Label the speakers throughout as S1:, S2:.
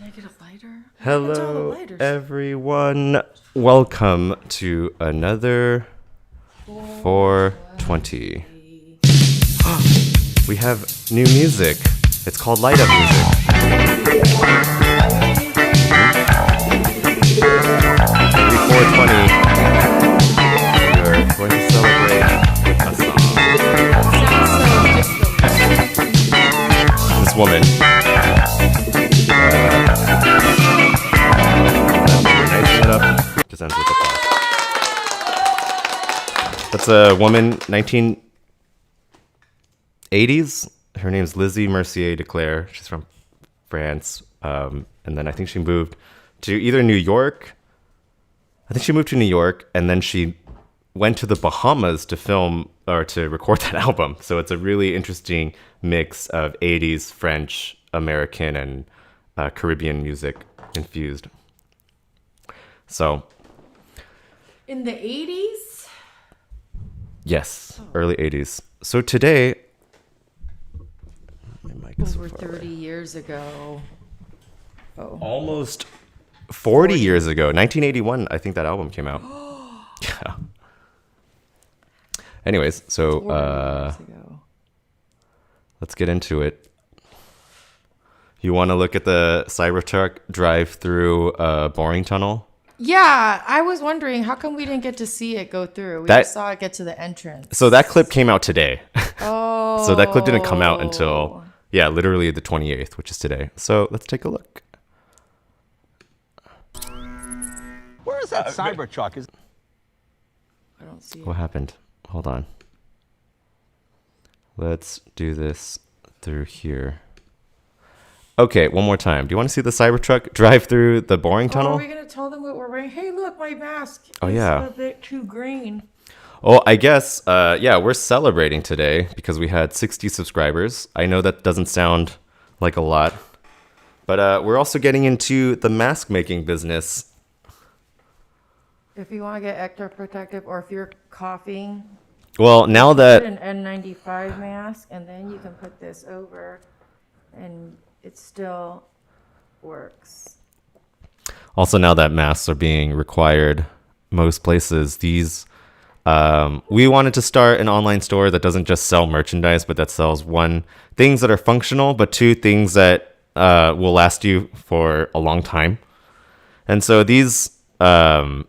S1: Can I get a lighter?
S2: Hello, everyone. Welcome to another 420. We have new music. It's called Light Up music. Every 420, we're going to celebrate a song. This woman. It up. Just ends with applause. That's a woman, 1980s. Her name's Lizzie Mercier de Clare. She's from France. And then I think she moved to either New York. I think she moved to New York, and then she went to the Bahamas to film or to record that album. So it's a really interesting mix of 80s French, American, and Caribbean music infused. So,
S1: in the 80s?
S2: Yes, early 80s. So today, my mic is
S1: over 30 years ago. Oh.
S2: Almost 40 years ago, 1981, I think that album came out. Yeah. Anyways, so let's get into it. You want to look at the Cybertruck drive through a boring tunnel?
S1: Yeah, I was wondering, how come we didn't get to see it go through? We just saw it get to the entrance.
S2: So that clip came out today.
S1: Oh.
S2: So that clip didn't come out until, literally the 28th, which is today. So let's take a look.
S3: Where is that Cybertruck?
S1: I don't see it.
S2: What happened? Hold on. Let's do this through here. Okay, one more time. Do you want to see the Cybertruck drive through the boring tunnel?
S1: Are we going to tell them what we're wearing? Hey, look, my mask is a bit too green.
S2: Oh, I guess, we're celebrating today because we had 60 subscribers. I know that doesn't sound like a lot, but we're also getting into the mask making business.
S1: If you want to get extra protective, or if you're coughing,
S2: well, now that
S1: put an N95 mask, and then you can put this over, and it still works.
S2: Also, now that masks are being required most places, these we wanted to start an online store that doesn't just sell merchandise, but that sells one, things that are functional, but two, things that will last you for a long time. And so these
S1: well,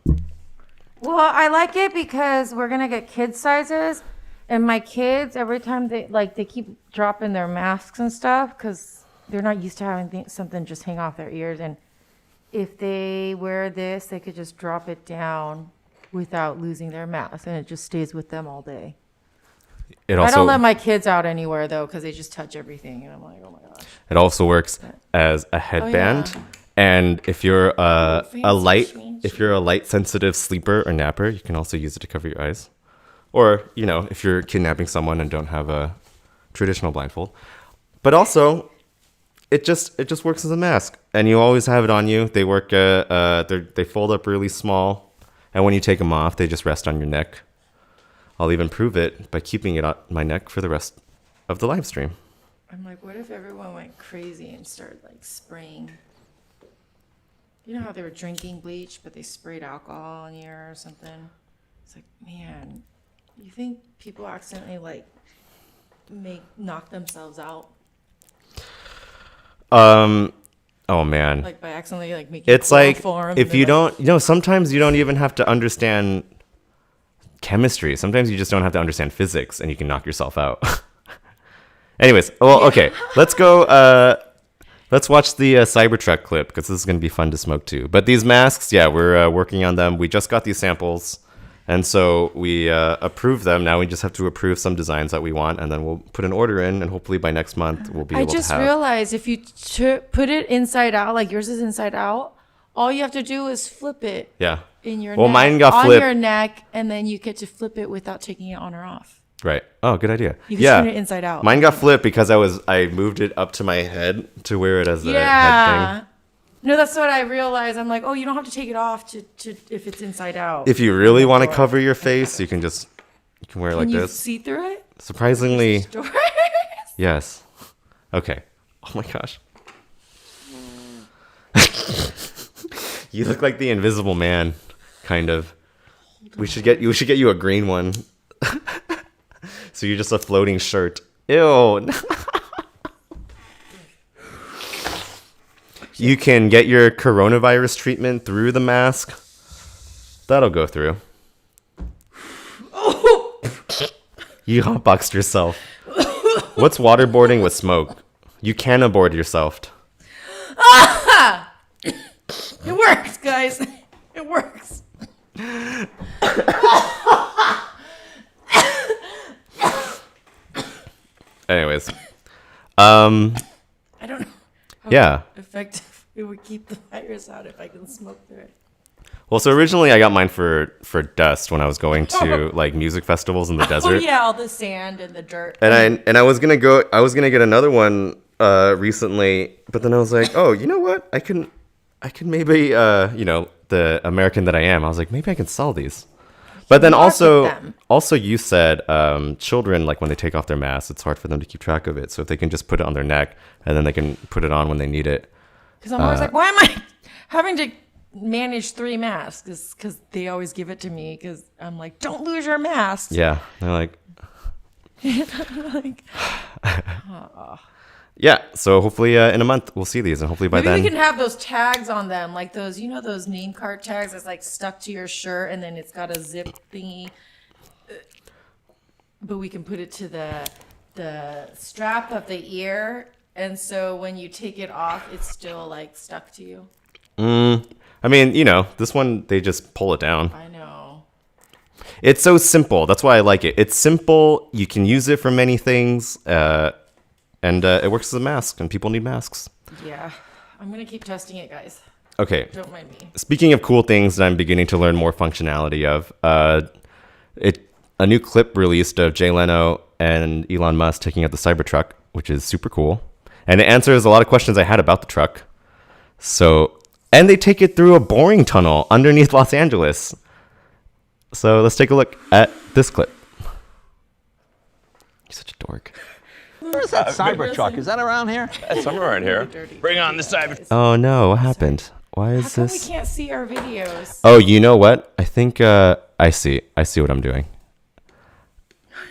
S1: I like it because we're gonna get kid sizes, and my kids, every time they keep dropping their masks and stuff because they're not used to having something just hang off their ears. And if they wear this, they could just drop it down without losing their mask, and it just stays with them all day. I don't let my kids out anywhere though because they just touch everything, and I'm like, oh my gosh.
S2: It also works as a headband. Oh, yeah. And if you're a light sensitive sleeper or napper, you can also use it to cover your eyes. Or, if you're kidnapping someone and don't have a traditional blindfold. But also, it just works as a mask, and you always have it on you. They work they fold up really small, and when you take them off, they just rest on your neck. I'll even prove it by keeping it on my neck for the rest of the live stream.
S1: I'm like, what if everyone went crazy and started spraying? You know how they were drinking bleach, but they sprayed alcohol in here or something? It's like, man, you think people accidentally knock themselves out?
S2: Oh man.
S1: By accidentally making
S2: it's like
S1: form,
S2: if you don't, sometimes you don't even have to understand chemistry. Sometimes you just don't have to understand physics, and you can knock yourself out. Anyways, okay, let's go. Let's watch the Cybertruck clip because this is going to be fun to smoke too. But these masks, we're working on them. We just got these samples, and so we approved them. Now we just have to approve some designs that we want, and then we'll put an order in, and hopefully by next month we'll be able to have. I just
S1: realized if you put it inside out, like yours is inside out, all you have to do is flip it.
S2: Yeah.
S1: In your neck,
S2: mine got flipped.
S1: On your neck, and then you get to flip it without taking it on or off.
S2: Right. Oh, good idea.
S1: You can turn it inside out.
S2: Mine got flipped because I moved it up to my head to wear it as a head thing.
S1: No, that's what I realized. I'm like, oh, you don't have to take it off to if it's inside out.
S2: If you really want to cover your face, you can wear it like this. Can you
S1: see through it?
S2: Surprisingly, yes. Okay. Oh my gosh. You look like the Invisible Man, kind of. We should get you a green one. So you're just a floating shirt. Ew. You can get your coronavirus treatment through the mask. That'll go through. You hotboxed yourself. What's waterboarding with smoke? You can aboard yourself.
S1: It works, guys. It works.
S2: Anyways.
S1: I don't know how
S2: Yeah.
S1: effective it would keep the virus out if I can smoke through it.
S2: Well, so originally I got mine for dust when I was going to like music festivals in the desert.
S1: Oh yeah, all the sand and the dirt.
S2: And I was gonna get another one recently, but then I was like, oh, you know what? I can maybe the American that I am, I was like, maybe I can sell these. But then also you said children, like when they take off their masks, it's hard for them to keep track of it. So if they can just put it on their neck and then they can put it on when they need it.
S1: Because I'm always like, why am I having to manage 3 masks? Because they always give it to me because I'm like, don't lose your mask.
S2: Yeah, they're like,
S1: like
S2: yeah. So hopefully in a month we'll see these, and hopefully by
S1: maybe
S2: then
S1: we can have those tags on them, like those, those name card tags that's like stuck to your shirt, and then it's got a zip thingy. But we can put it to the strap of the ear, and so when you take it off, it's still like stuck to you.
S2: I mean, this one they just pull it down.
S1: I know.
S2: It's so simple. That's why I like it. It's simple. You can use it for many things. And it works as a mask, and people need masks.
S1: Yeah. I'm going to keep testing it, guys.
S2: Okay.
S1: Don't mind me.
S2: Speaking of cool things that I'm beginning to learn more functionality of, a new clip released of Jay Leno and Elon Musk taking out the Cybertruck, which is super cool. And it answers a lot of questions I had about the truck. And they take it through a boring tunnel underneath Los Angeles. So let's take a look at this clip. You're such a dork.
S3: Where's that Cybertruck? Is that around here?
S4: Somewhere around here. Bring on the Cybertruck.
S2: Oh no, what happened? Why
S1: How
S2: is
S1: come
S2: this?
S1: we can't see our videos?
S2: Oh, you know what? I think I see what I'm doing.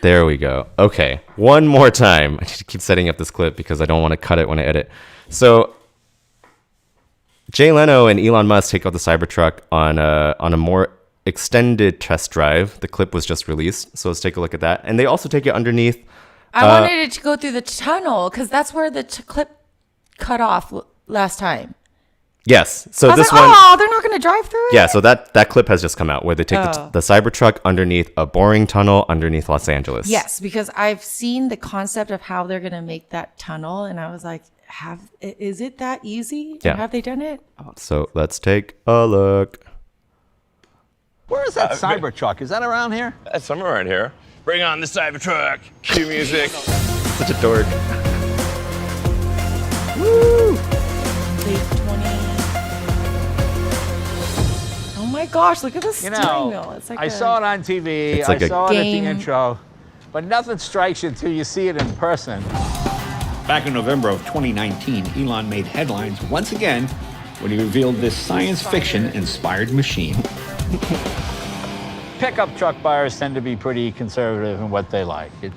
S2: There we go. Okay, one more time. I need to keep setting up this clip because I don't want to cut it when I edit. So, Jay Leno and Elon Musk take out the Cybertruck on a more extended test drive. The clip was just released, so let's take a look at that. And they also take it underneath.
S1: I wanted it to go through the tunnel because that's where the clip cut off last time.
S2: Yes. So
S1: I was
S2: this
S1: like,
S2: one.
S1: oh, they're not going to drive through it?
S2: Yeah. So that clip has just come out where they take the Cybertruck underneath a boring tunnel underneath Los Angeles.
S1: Yes, because I've seen the concept of how they're going to make that tunnel, and I was like, is it that easy?
S2: Yeah.
S1: Have they done it? Oh.
S2: So let's take a look.
S3: Where is that Cybertruck? Is that around here?
S4: Somewhere around here. Bring on the Cybertruck. Cue music.
S2: Such a dork.
S1: Woo! Late 20. Oh my gosh, look at the steering wheel. It's like
S3: I saw it on TV.
S2: It's like
S3: I saw it at the
S1: game.
S3: intro. But nothing strikes you until you see it in person.
S5: Back in November of 2019, Elon made headlines once again when he revealed this science fiction-inspired machine.
S3: Pickup truck buyers tend to be pretty conservative in what they like. It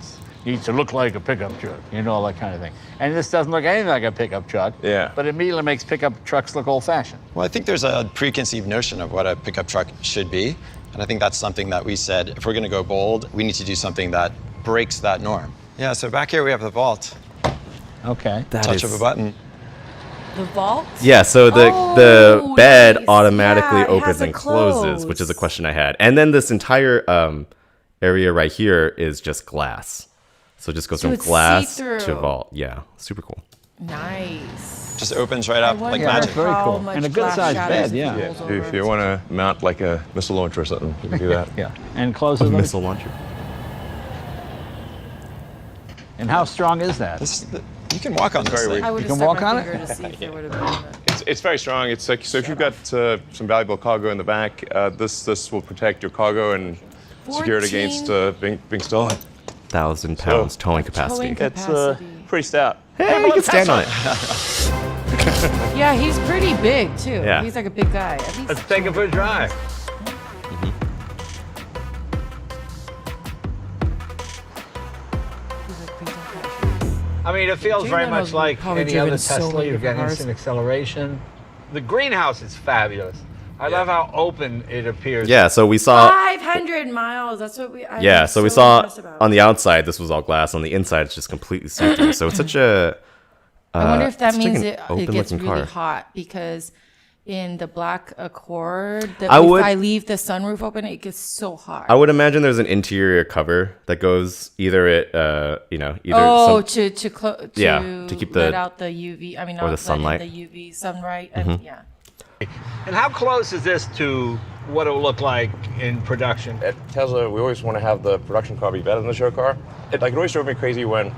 S3: needs to look like a pickup truck, all that kind of thing. And this doesn't look anything like a pickup truck.
S4: Yeah.
S3: But it immediately makes pickup trucks look old-fashioned.
S6: Well, I think there's a preconceived notion of what a pickup truck should be. And I think that's something that we said, if we're going to go bold, we need to do something that breaks that norm. Yeah, so back here we have the vault.
S3: Okay.
S6: Touch of a button.
S1: The vault?
S2: Yeah, so the bed
S1: nice.
S2: automatically
S1: Yeah, it
S2: opens
S1: has a
S2: and closes,
S1: close.
S2: which is a question I had. And then this entire area right here is just glass. So it just goes
S1: So
S2: from
S1: it's
S2: glass
S1: see-through.
S2: to vault. Yeah, super cool.
S1: Nice.
S6: Just opens right up like
S1: wonder
S6: magic.
S3: Very
S1: how
S3: cool.
S1: much
S3: And a good-sized
S1: glass
S3: bed,
S1: shatters
S3: yeah.
S1: if it rolls over.
S4: If you want to mount like a missile launcher or something, you can do that.
S3: Yeah. And closes them.
S2: Missile launcher.
S3: And how strong is that?
S6: You can walk on this
S4: very
S6: thing.
S4: weak.
S1: I would
S3: You
S1: have
S3: can
S1: stuck
S3: walk
S1: my
S3: on it?
S1: finger to see if there would have been
S4: It's very strong. It's like, so if you've got some valuable cargo in the back, this will protect your cargo and secure it against being stolen.
S2: 1,000 pounds towing capacity.
S1: Towing
S4: It's pretty stout.
S2: Hey, you can stand on it.
S1: Yeah, he's pretty big too.
S2: Yeah.
S1: He's like a big guy. At least
S3: Let's take him for a drive. I mean, it feels very much like any other Tesla. You're getting instant acceleration. The greenhouse is fabulous. I love how open it appears.
S2: Yeah, so we saw
S1: 500 miles. That's what we.
S2: Yeah, so we saw on the outside this was all glass, on the inside it's just completely see-through. So it's such a
S1: I wonder if that
S2: it's like
S1: means
S2: an
S1: it gets
S2: open-looking
S1: really
S2: car.
S1: hot because in the black Accord, if
S2: I would-
S1: I leave the sunroof open, it gets so hot.
S2: I would imagine there's an interior cover that goes either either
S1: Oh,
S2: some, to keep the
S1: let out the UV. I mean,
S2: or
S1: not
S2: the sunlight.
S1: the UV sunlight. And, yeah.
S3: And how close is this to what it will look like in production?
S4: At Tesla, we always want to have the production car be better than the show car. It always drove me crazy when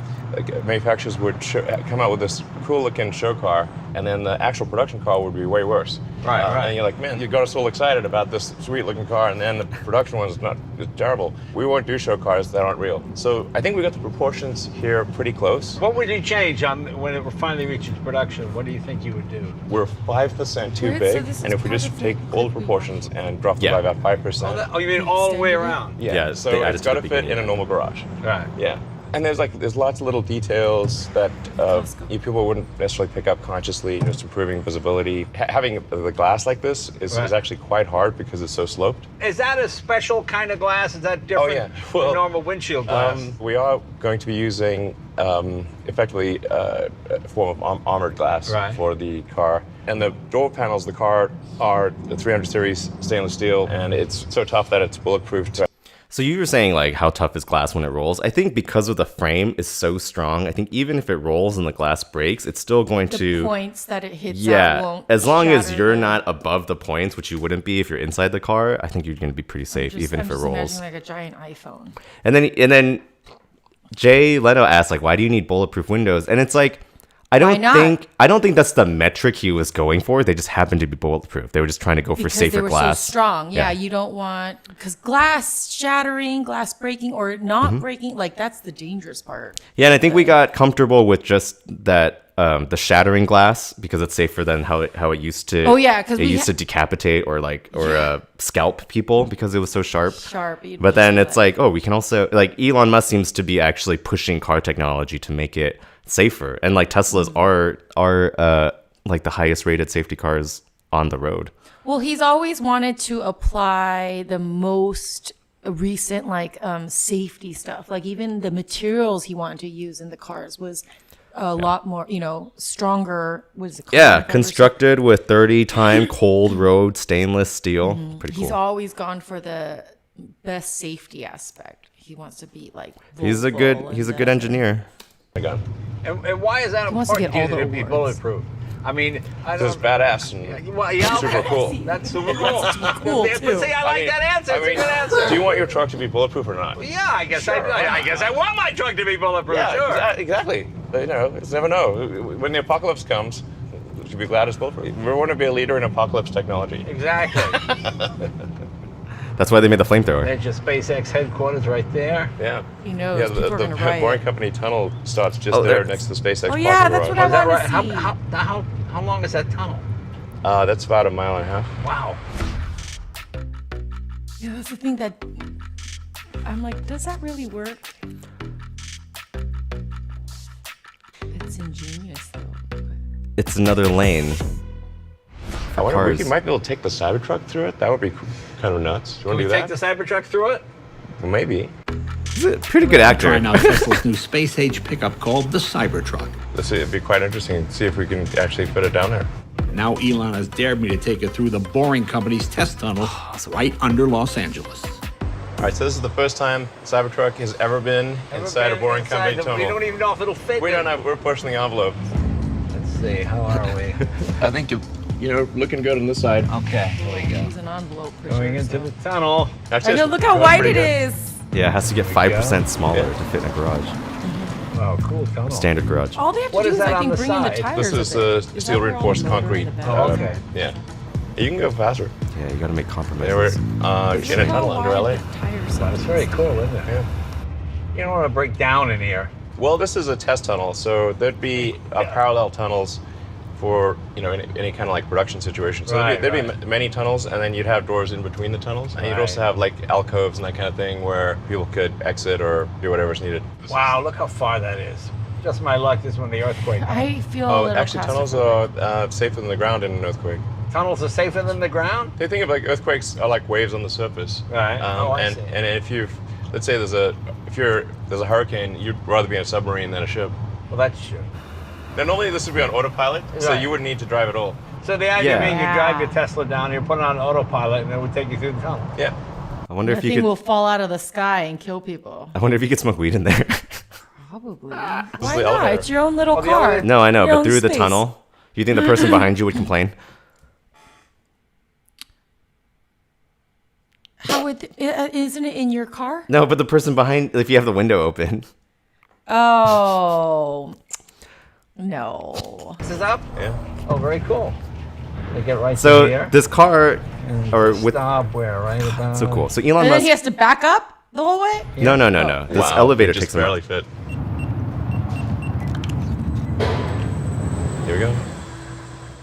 S4: manufacturers would come out with this cool-looking show car, and then the actual production car would be way worse.
S3: Right.
S4: And you're like, man, you got us all excited about this sweet-looking car, and then the production one's it's terrible. We won't do show cars that aren't real. So I think we got the proportions here pretty close.
S3: What would you change when it finally reaches production? What do you think you would do?
S4: We're 5% too
S1: Right, so
S4: big,
S1: this
S4: and
S1: is
S4: if we
S1: part
S4: just
S1: of
S4: take
S1: the
S4: all the
S1: could be
S4: proportions and drop it
S2: Yeah.
S4: by about 5%.
S3: Oh, you mean all the way around?
S2: Yeah,
S4: so
S2: they added
S4: it's
S2: to
S4: got
S2: the
S4: to fit in
S2: beginning.
S4: a normal garage.
S3: Right.
S4: Yeah. And there's lots of little details that people wouldn't necessarily pick up consciously, just improving visibility. Having the glass like this is
S3: Right.
S4: actually quite hard because it's so sloped.
S3: Is that a special kind of glass? Is that different
S4: yeah.
S3: than
S4: Well,
S3: normal windshield glass?
S4: We are going to be using effectively a form of armored glass
S3: Right.
S4: for the car. And the door panels of the car are the 300 series stainless steel, and it's so tough that it's bulletproof.
S2: So you were saying like how tough is glass when it rolls? I think because of the frame is so strong, I think even if it rolls and the glass breaks, it's still going
S1: The
S2: to
S1: points that it hits out
S2: yeah.
S1: won't
S2: As long as
S1: shatter
S2: you're
S1: the-
S2: not above the points, which you wouldn't be if you're inside the car, I think you're going to be pretty safe even if it rolls.
S1: Imagining like a giant iPhone.
S2: And then Jay Leno asked like, why do you need bulletproof windows? And it's like, I don't
S1: not?
S2: think that's the metric he was going for. They just happened to be bulletproof. They were just trying to go for
S1: Because
S2: safer
S1: they were
S2: glass.
S1: so strong. Yeah,
S2: Yeah.
S1: you don't want because glass shattering, glass breaking, or not
S2: Mm-hmm.
S1: breaking. Like that's the dangerous part.
S2: Yeah, and I think we got comfortable with just that the shattering glass because it's safer than how it used to.
S1: Oh, yeah, 'cause
S2: it
S1: we
S2: used to decapitate or scalp people because it was so sharp.
S1: Sharp.
S2: But then it's like, oh, we can also like Elon Musk seems to be actually pushing car technology to make it safer, and like Teslas are like the highest rated safety cars on the road.
S1: Well, he's always wanted to apply the most recent safety stuff. Like even the materials he wanted to use in the cars was a lot more, stronger. Was it
S2: Yeah, constructed with 30-time cold road stainless steel. Pretty cool.
S1: He's always gone for the best safety aspect. He wants to be like.
S2: He's a good engineer.
S4: Gun.
S3: And why is that
S1: wants to
S3: important
S1: get
S3: to
S1: all
S3: you
S1: the
S3: to be
S1: awards.
S3: bulletproof? I mean, I
S4: This is
S3: don't.
S4: badass and
S3: Well, yeah,
S4: super
S3: okay.
S4: cool.
S3: That's super cool.
S1: cool,
S3: But
S1: too.
S3: see, I like that answer. It's a good answer.
S4: Do you want your truck to be bulletproof or not?
S3: Yeah, I guess
S4: Sure,
S3: I do. I guess I want my truck to be bulletproof. Sure.
S4: Exactly. But, it's never know. When the apocalypse comes, you should be glad it's bulletproof. We want to be a leader in apocalypse technology.
S3: Exactly.
S2: That's why they made the flamethrower.
S3: There's your SpaceX headquarters right there.
S4: Yeah.
S1: He knows
S4: Yeah,
S1: people
S4: the
S1: are gonna riot.
S4: Boring Company tunnel starts just
S2: Oh,
S4: there
S2: there-
S4: next to the SpaceX
S1: Oh
S4: parking
S1: yeah, that's
S4: garage.
S1: what I
S3: Is that
S1: want
S3: right?
S1: to see.
S3: How long is that tunnel?
S4: That's about a mile and a half.
S3: Wow.
S1: Yeah, that's the thing that I'm like, does that really work? It's ingenious though.
S2: It's another lane.
S4: I wonder
S2: cars.
S4: if we might be able to take the Cybertruck through it. That would be kind of nuts. Do you
S3: Can
S4: want
S3: we
S4: to do
S3: take
S4: that?
S3: the Cybertruck through it?
S4: Well, maybe.
S2: He's a pretty good actor.
S5: Trying out Tesla's new space-age pickup called the Cybertruck.
S4: It'd be quite interesting to see if we can actually fit it down there.
S5: Now Elon has dared me to take it through the Boring Company's test tunnel right under Los Angeles.
S4: All right, so this is the first time Cybertruck has ever been inside a Boring Company
S3: We
S4: tunnel.
S3: don't even know if it'll fit.
S4: We don't have. We're pushing the envelope.
S3: Let's see. How are we?
S4: I think you're looking good on this side.
S3: Okay. Here we go.
S1: Use an envelope. For
S3: Going
S1: sure,
S3: into
S1: so.
S3: the tunnel.
S4: Actually,
S1: I know.
S4: it's
S1: Look how
S4: going
S1: wide
S4: pretty
S1: it
S4: good.
S1: is.
S2: Yeah, it has to get 5% smaller
S4: Yeah.
S2: to fit in a garage.
S3: Oh, cool tunnel.
S2: Standard garage.
S1: All they have to
S3: What
S1: do
S3: is
S1: is,
S3: that
S1: I
S3: on
S1: think,
S3: the
S1: bring in the
S3: side?
S1: tires.
S4: This is
S1: a bit.
S4: steel
S1: Is that where all
S4: reinforced
S1: the motor
S4: concrete.
S1: in the back?
S3: Oh, okay.
S4: Yeah. You can go faster.
S2: Yeah, you got to make
S4: They
S2: compromises.
S4: were
S1: Look
S4: in a
S1: how
S4: tunnel under
S1: wide
S4: LA.
S1: the tires are.
S3: That's very cool, isn't it?
S4: Yeah.
S3: You don't want to break down in here.
S4: Well, this is a test tunnel, so there'd be parallel tunnels for any kind of like production situation. So there'd be many tunnels, and then you'd have doors in between the tunnels, and you'd also have like alcoves and that kind of thing where people could exit or do whatever's needed.
S3: Wow, look how far that is. Just my luck, this is when the earthquake happened.
S1: I feel a little
S4: actually, tunnels are safer than the ground in an earthquake.
S3: Tunnels are safer than the ground?
S4: They think of like earthquakes are like waves on the surface.
S3: Right. I see.
S4: And if let's say there's a hurricane, you'd rather be in a submarine than a ship.
S3: Well, that's true.
S4: Now, normally this would be on autopilot, so you wouldn't need to drive at all.
S3: So the idea being you drive your Tesla down, you put it on autopilot, and it would take you through the tunnel.
S4: Yeah.
S2: I wonder if you
S1: Nothing
S2: could.
S1: will fall out of the sky and kill people.
S2: I wonder if you could smoke weed in there.
S1: Probably.
S4: This
S1: Why
S4: is the
S1: not?
S4: elevator.
S1: It's your own little
S3: the
S1: car.
S3: elevator-
S2: No, I know,
S1: Your
S2: but
S1: own
S2: through the
S1: space.
S2: tunnel, do you think the person behind you would complain?
S1: How would? Isn't it in your car?
S2: No, but the person behind, if you have the window open.
S1: Oh. No.
S3: This is up?
S4: Yeah.
S3: Oh, very cool. They get right
S2: So
S3: through here.
S2: this car,
S3: And
S2: or with
S3: stop where, right about...
S2: so cool. So Elon
S1: And then
S2: Musk.
S1: he has to back up the whole way?
S2: No. This
S4: Wow,
S2: elevator
S4: it just
S2: takes him
S4: barely
S2: out.
S4: fit. Here we go.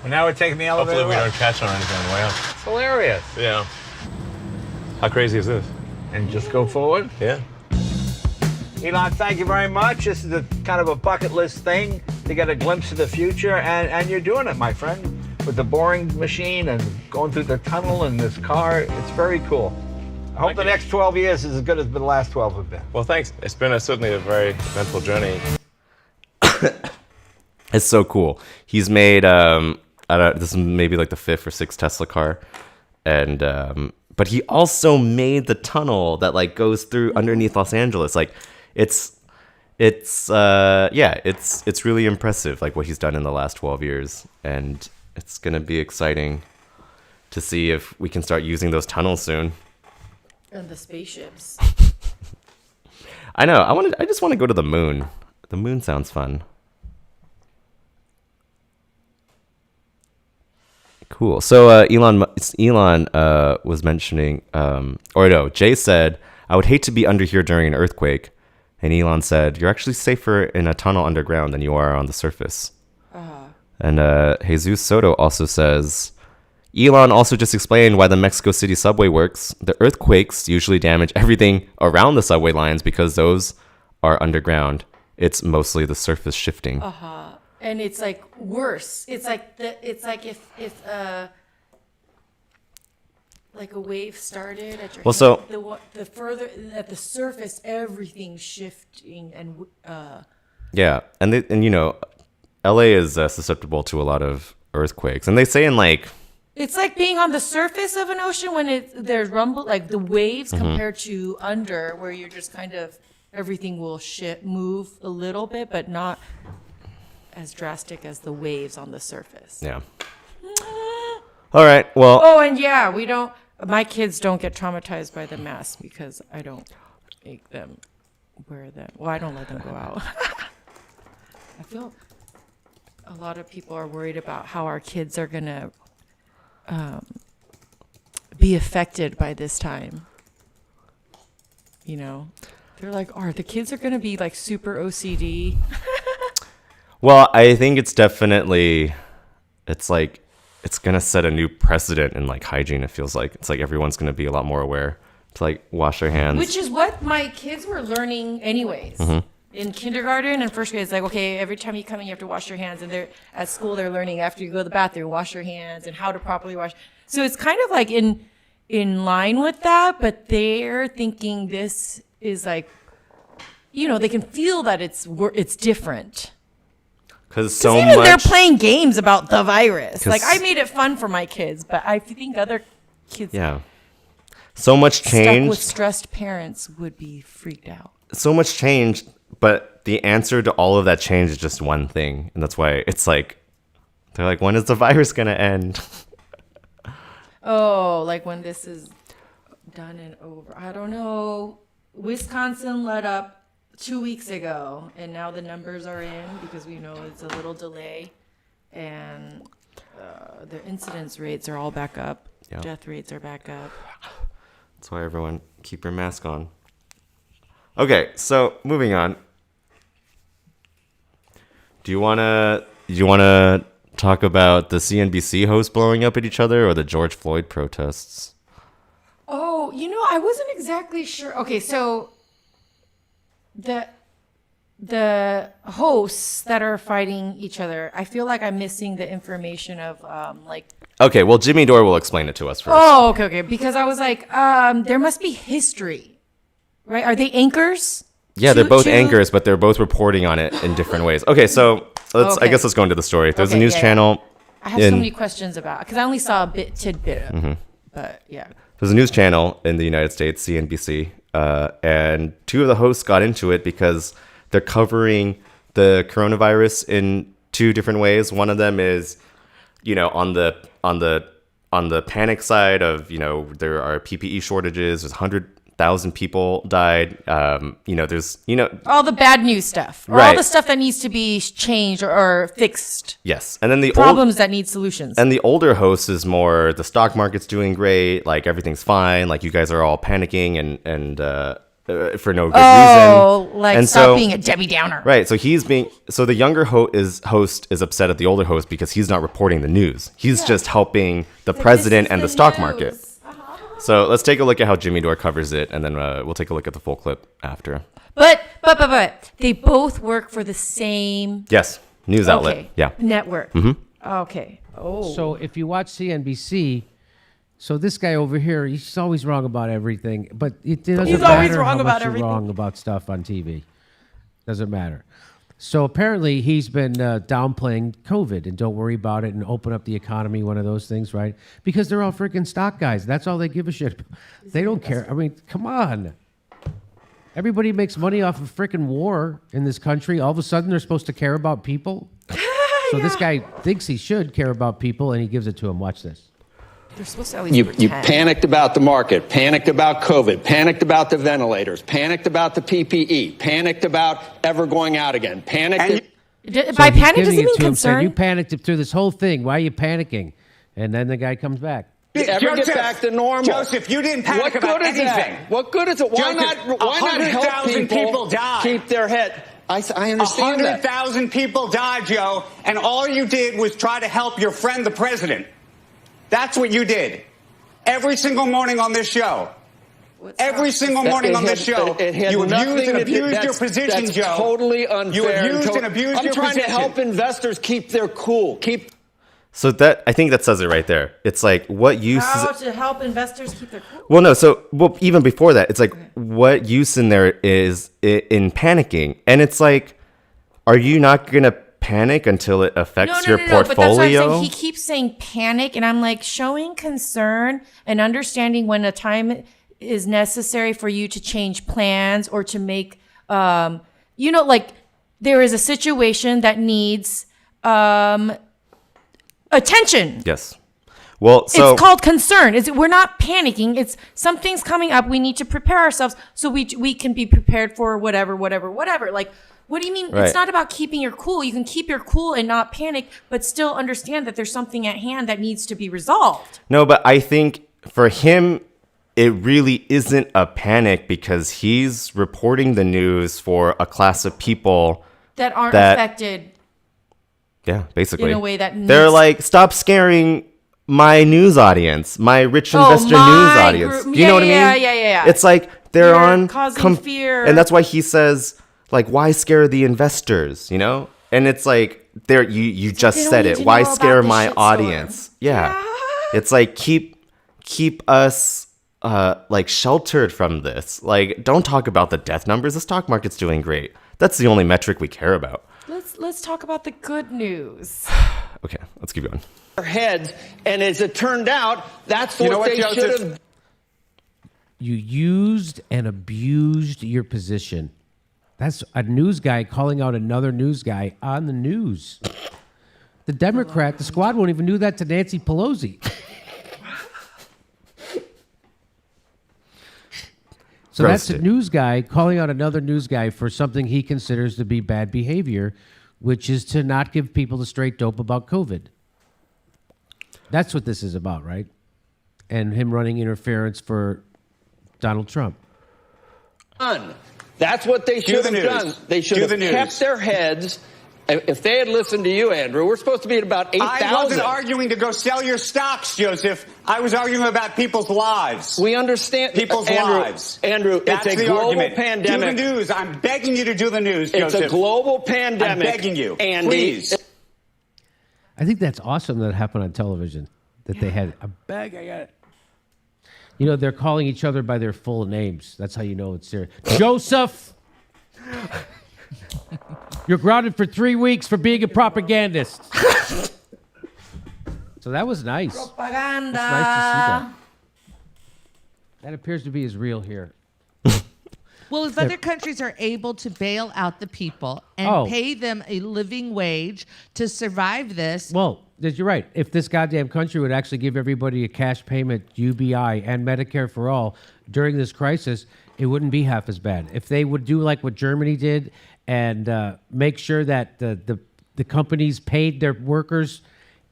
S3: Well, now we're taking the elevator
S4: Hopefully we
S3: up.
S4: don't catch on anything on the way up.
S3: It's hilarious.
S4: Yeah. How crazy is this?
S3: And just go forward.
S4: Yeah.
S3: Elon, thank you very much. This is a kind of a bucket list thing to get a glimpse of the future, and you're doing it, my friend, with the boring machine and going through the tunnel in this car. It's very cool. I hope the next 12 years is as good as the last 12 have been.
S4: Well, thanks. It's been certainly a very eventful journey.
S2: It's so cool. He's made this is maybe like the 5th or 6th Tesla car, and but he also made the tunnel that like goes through underneath Los Angeles. Like it's really impressive, like what he's done in the last 12 years, and it's gonna be exciting to see if we can start using those tunnels soon.
S1: And the spaceships.
S2: I know. I just want to go to the moon. The moon sounds fun. Cool. So Elon was mentioning, or no, Jay said, I would hate to be under here during an earthquake. And Elon said, you're actually safer in a tunnel underground than you are on the surface. And Jesus Soto also says, Elon also just explained why the Mexico City subway works. The earthquakes usually damage everything around the subway lines because those are underground. It's mostly the surface shifting.
S1: And it's like worse. It's like if like a wave started at your the further at the surface, everything's shifting and
S2: Yeah, and you know, LA is susceptible to a lot of earthquakes, and they say in like
S1: it's like being on the surface of an ocean when there's rumble, like the waves compared to under, where you're just kind of everything will move a little bit, but not as drastic as the waves on the surface.
S2: yeah. All right, well.
S1: Oh, and yeah, my kids don't get traumatized by the mask because I don't make them wear them. Well, I don't let them go out. I feel a lot of people are worried about how our kids are going to be affected by this time. You know, they're like, the kids are going to be like super OCD.
S2: Well, I think it's definitely, it's going to set a new precedent in like hygiene. It feels like it's like everyone's going to be a lot more aware to like wash their hands.
S1: Which is what my kids were learning anyways. In kindergarten and first grade, it's like, okay, every time you come in, you have to wash your hands. And they're at school, they're learning after you go to the bathroom, wash your hands and how to properly wash. So it's kind of like in line with that, but they're thinking this is like, you know, they can feel that it's different.
S2: Because so
S1: Even
S2: much.
S1: they're playing games about the virus.
S2: 'Cause-
S1: Like I made it fun for my kids, but I think other kids
S2: Yeah. So much
S1: stuck
S2: changed.
S1: with stressed parents would be freaked out.
S2: So much changed, but the answer to all of that change is just one thing. And that's why it's like, they're like, when is the virus going to end?
S1: Oh, like when this is done and over. I don't know. Wisconsin let up 2 weeks ago, and now the numbers are in because we know it's a little delay, and the incidence rates are all back up.
S2: Yeah.
S1: Death rates are back up.
S2: That's why everyone keep your mask on. Okay, so moving on. Do you wanna talk about the CNBC hosts blowing up at each other or the George Floyd protests?
S1: Oh, I wasn't exactly sure. Okay, so the hosts that are fighting each other, I feel like I'm missing the information of like.
S2: Okay, well, Jimmy Dore will explain it to us first.
S1: Oh, okay. Because I was like, there must be history, right? Are they anchors?
S2: Yeah, they're both anchors, but they're both reporting on it in different ways. Okay, so I guess let's go into the story. There's a news channel.
S1: I have so many questions about because I only saw a tidbit of it, but yeah.
S2: There's a news channel in the United States, CNBC, and two of the hosts got into it because they're covering the coronavirus in two different ways. One of them is, on the panic side of, there are PPE shortages. There's 100,000 people died. There's
S1: all the bad news stuff, or all the stuff that needs to be changed or fixed.
S2: Yes, and then the
S1: problems that need solutions.
S2: And the older host is more the stock market's doing great, like everything's fine, like you guys are all panicking and for no good reason.
S1: Oh, like and stop being a Debbie Downer.
S2: Right. So the younger host is upset at the older host because he's not reporting the news. He's just helping the president and the stock market. So let's take a look at how Jimmy Dore covers it, and then we'll take a look at the full clip after.
S1: But they both work for the same
S2: news outlet. Yeah.
S1: Network. Mm-hmm. Okay. Oh.
S7: So if you watch CNBC, so this guy over here, he's always wrong about everything, but it doesn't
S1: He's
S7: matter
S1: always wrong
S7: how
S1: about
S7: much
S1: everything.
S7: you're wrong about stuff on TV. Doesn't matter. So apparently he's been downplaying COVID and don't worry about it and open up the economy, one of those things, right? Because they're all freaking stock guys. That's all they give a shit. They don't care. I mean, come on. Everybody makes money off of freaking war in this country. All of a sudden they're supposed to care about people. So this guy thinks he should care about people and he gives it to him. Watch this.
S1: They're supposed to at least
S8: You panicked about the market, panicked about COVID, panicked about the ventilators, panicked about the PPE, panicked about ever going out again, panicked.
S1: By panic, does it mean concern?
S7: You panicked through this whole thing. Why are you panicking? And then the guy comes back.
S8: Ever get back to normal?
S9: Joseph, you didn't panic about anything.
S8: That? What good is it? Why not help people keep their head? I understand
S9: 100,000 people died, Joe, and all you did was try to help your friend, the president. That's what you did. Every single morning on this show. Every single morning on this show. You abused and abused your position, Joe.
S8: That's totally unfair.
S9: You abused and abused your position.
S8: I'm trying to help investors keep their cool.
S2: So I think that says it right there. It's like, what use
S1: to help investors keep their cool?
S2: Well, even before that, it's like, what use in there is in panicking? And it's like, are you not going to panic until it affects your portfolio?
S1: But that's what I'm saying. He keeps saying panic, and I'm like, showing concern and understanding when a time is necessary for you to change plans or to make, like there is a situation that needs attention.
S2: Yes. Well, so
S1: it's called concern. We're not panicking. It's something's coming up. We need to prepare ourselves so we can be prepared for whatever. Like, what do you mean?
S2: Right.
S1: It's not about keeping your cool. You can keep your cool and not panic, but still understand that there's something at hand that needs to be resolved.
S2: No, but I think for him, it really isn't a panic because he's reporting the news for a class of people
S1: that aren't affected.
S2: Yeah, basically.
S1: In a way that
S2: they're like, stop scaring my news audience, my rich investor news audience. Do you know what I mean?
S1: Yeah.
S2: It's like you're
S1: causing fear.
S2: And that's why he says, like, why scare the investors, And it's like, you just said it. Why scare my audience? Yeah. It's like, keep us like sheltered from this. Like, don't talk about the death numbers. The stock market's doing great. That's the only metric we care about.
S1: Let's talk about the good news.
S2: Okay, let's keep going.
S8: Their heads, and as it turned out, that's what they should have.
S7: You used and abused your position. That's a news guy calling out another news guy on the news. The Democrat, the squad won't even do that to Nancy Pelosi. So that's a news guy calling out another news guy for something he considers to be bad behavior, which is to not give people the straight dope about COVID. That's what this is about, right? And him running interference for Donald Trump.
S8: That's what they should have done. They should have kept their heads If they had listened to you, Andrew, we're supposed to be at about 8,000.
S9: I wasn't arguing to go sell your stocks, Joseph. I was arguing about people's lives.
S8: We understand
S9: people's lives.
S8: Andrew,
S9: That's
S8: it's a
S9: the
S8: global
S9: argument.
S8: pandemic.
S9: Do the news. I'm begging you to do the news, Joseph.
S8: It's a global pandemic.
S9: I'm begging you.
S8: Andy.
S9: Please.
S7: I think that's awesome that it happened on television. That they had a bag. I got it. You know, they're calling each other by their full names. That's how you know it's serious. Joseph, you're grounded for 3 weeks for being a propagandist. So that was nice.
S1: Propaganda.
S7: It's nice to see that. That appears to be as real here.
S10: Well, if other countries are able to bail out the people and pay them a living wage to survive this.
S7: Well, you're right. If this goddamn country would actually give everybody a cash payment, UBI, and Medicare for all during this crisis, it wouldn't be half as bad. If they would do like what Germany did and make sure that the companies paid their workers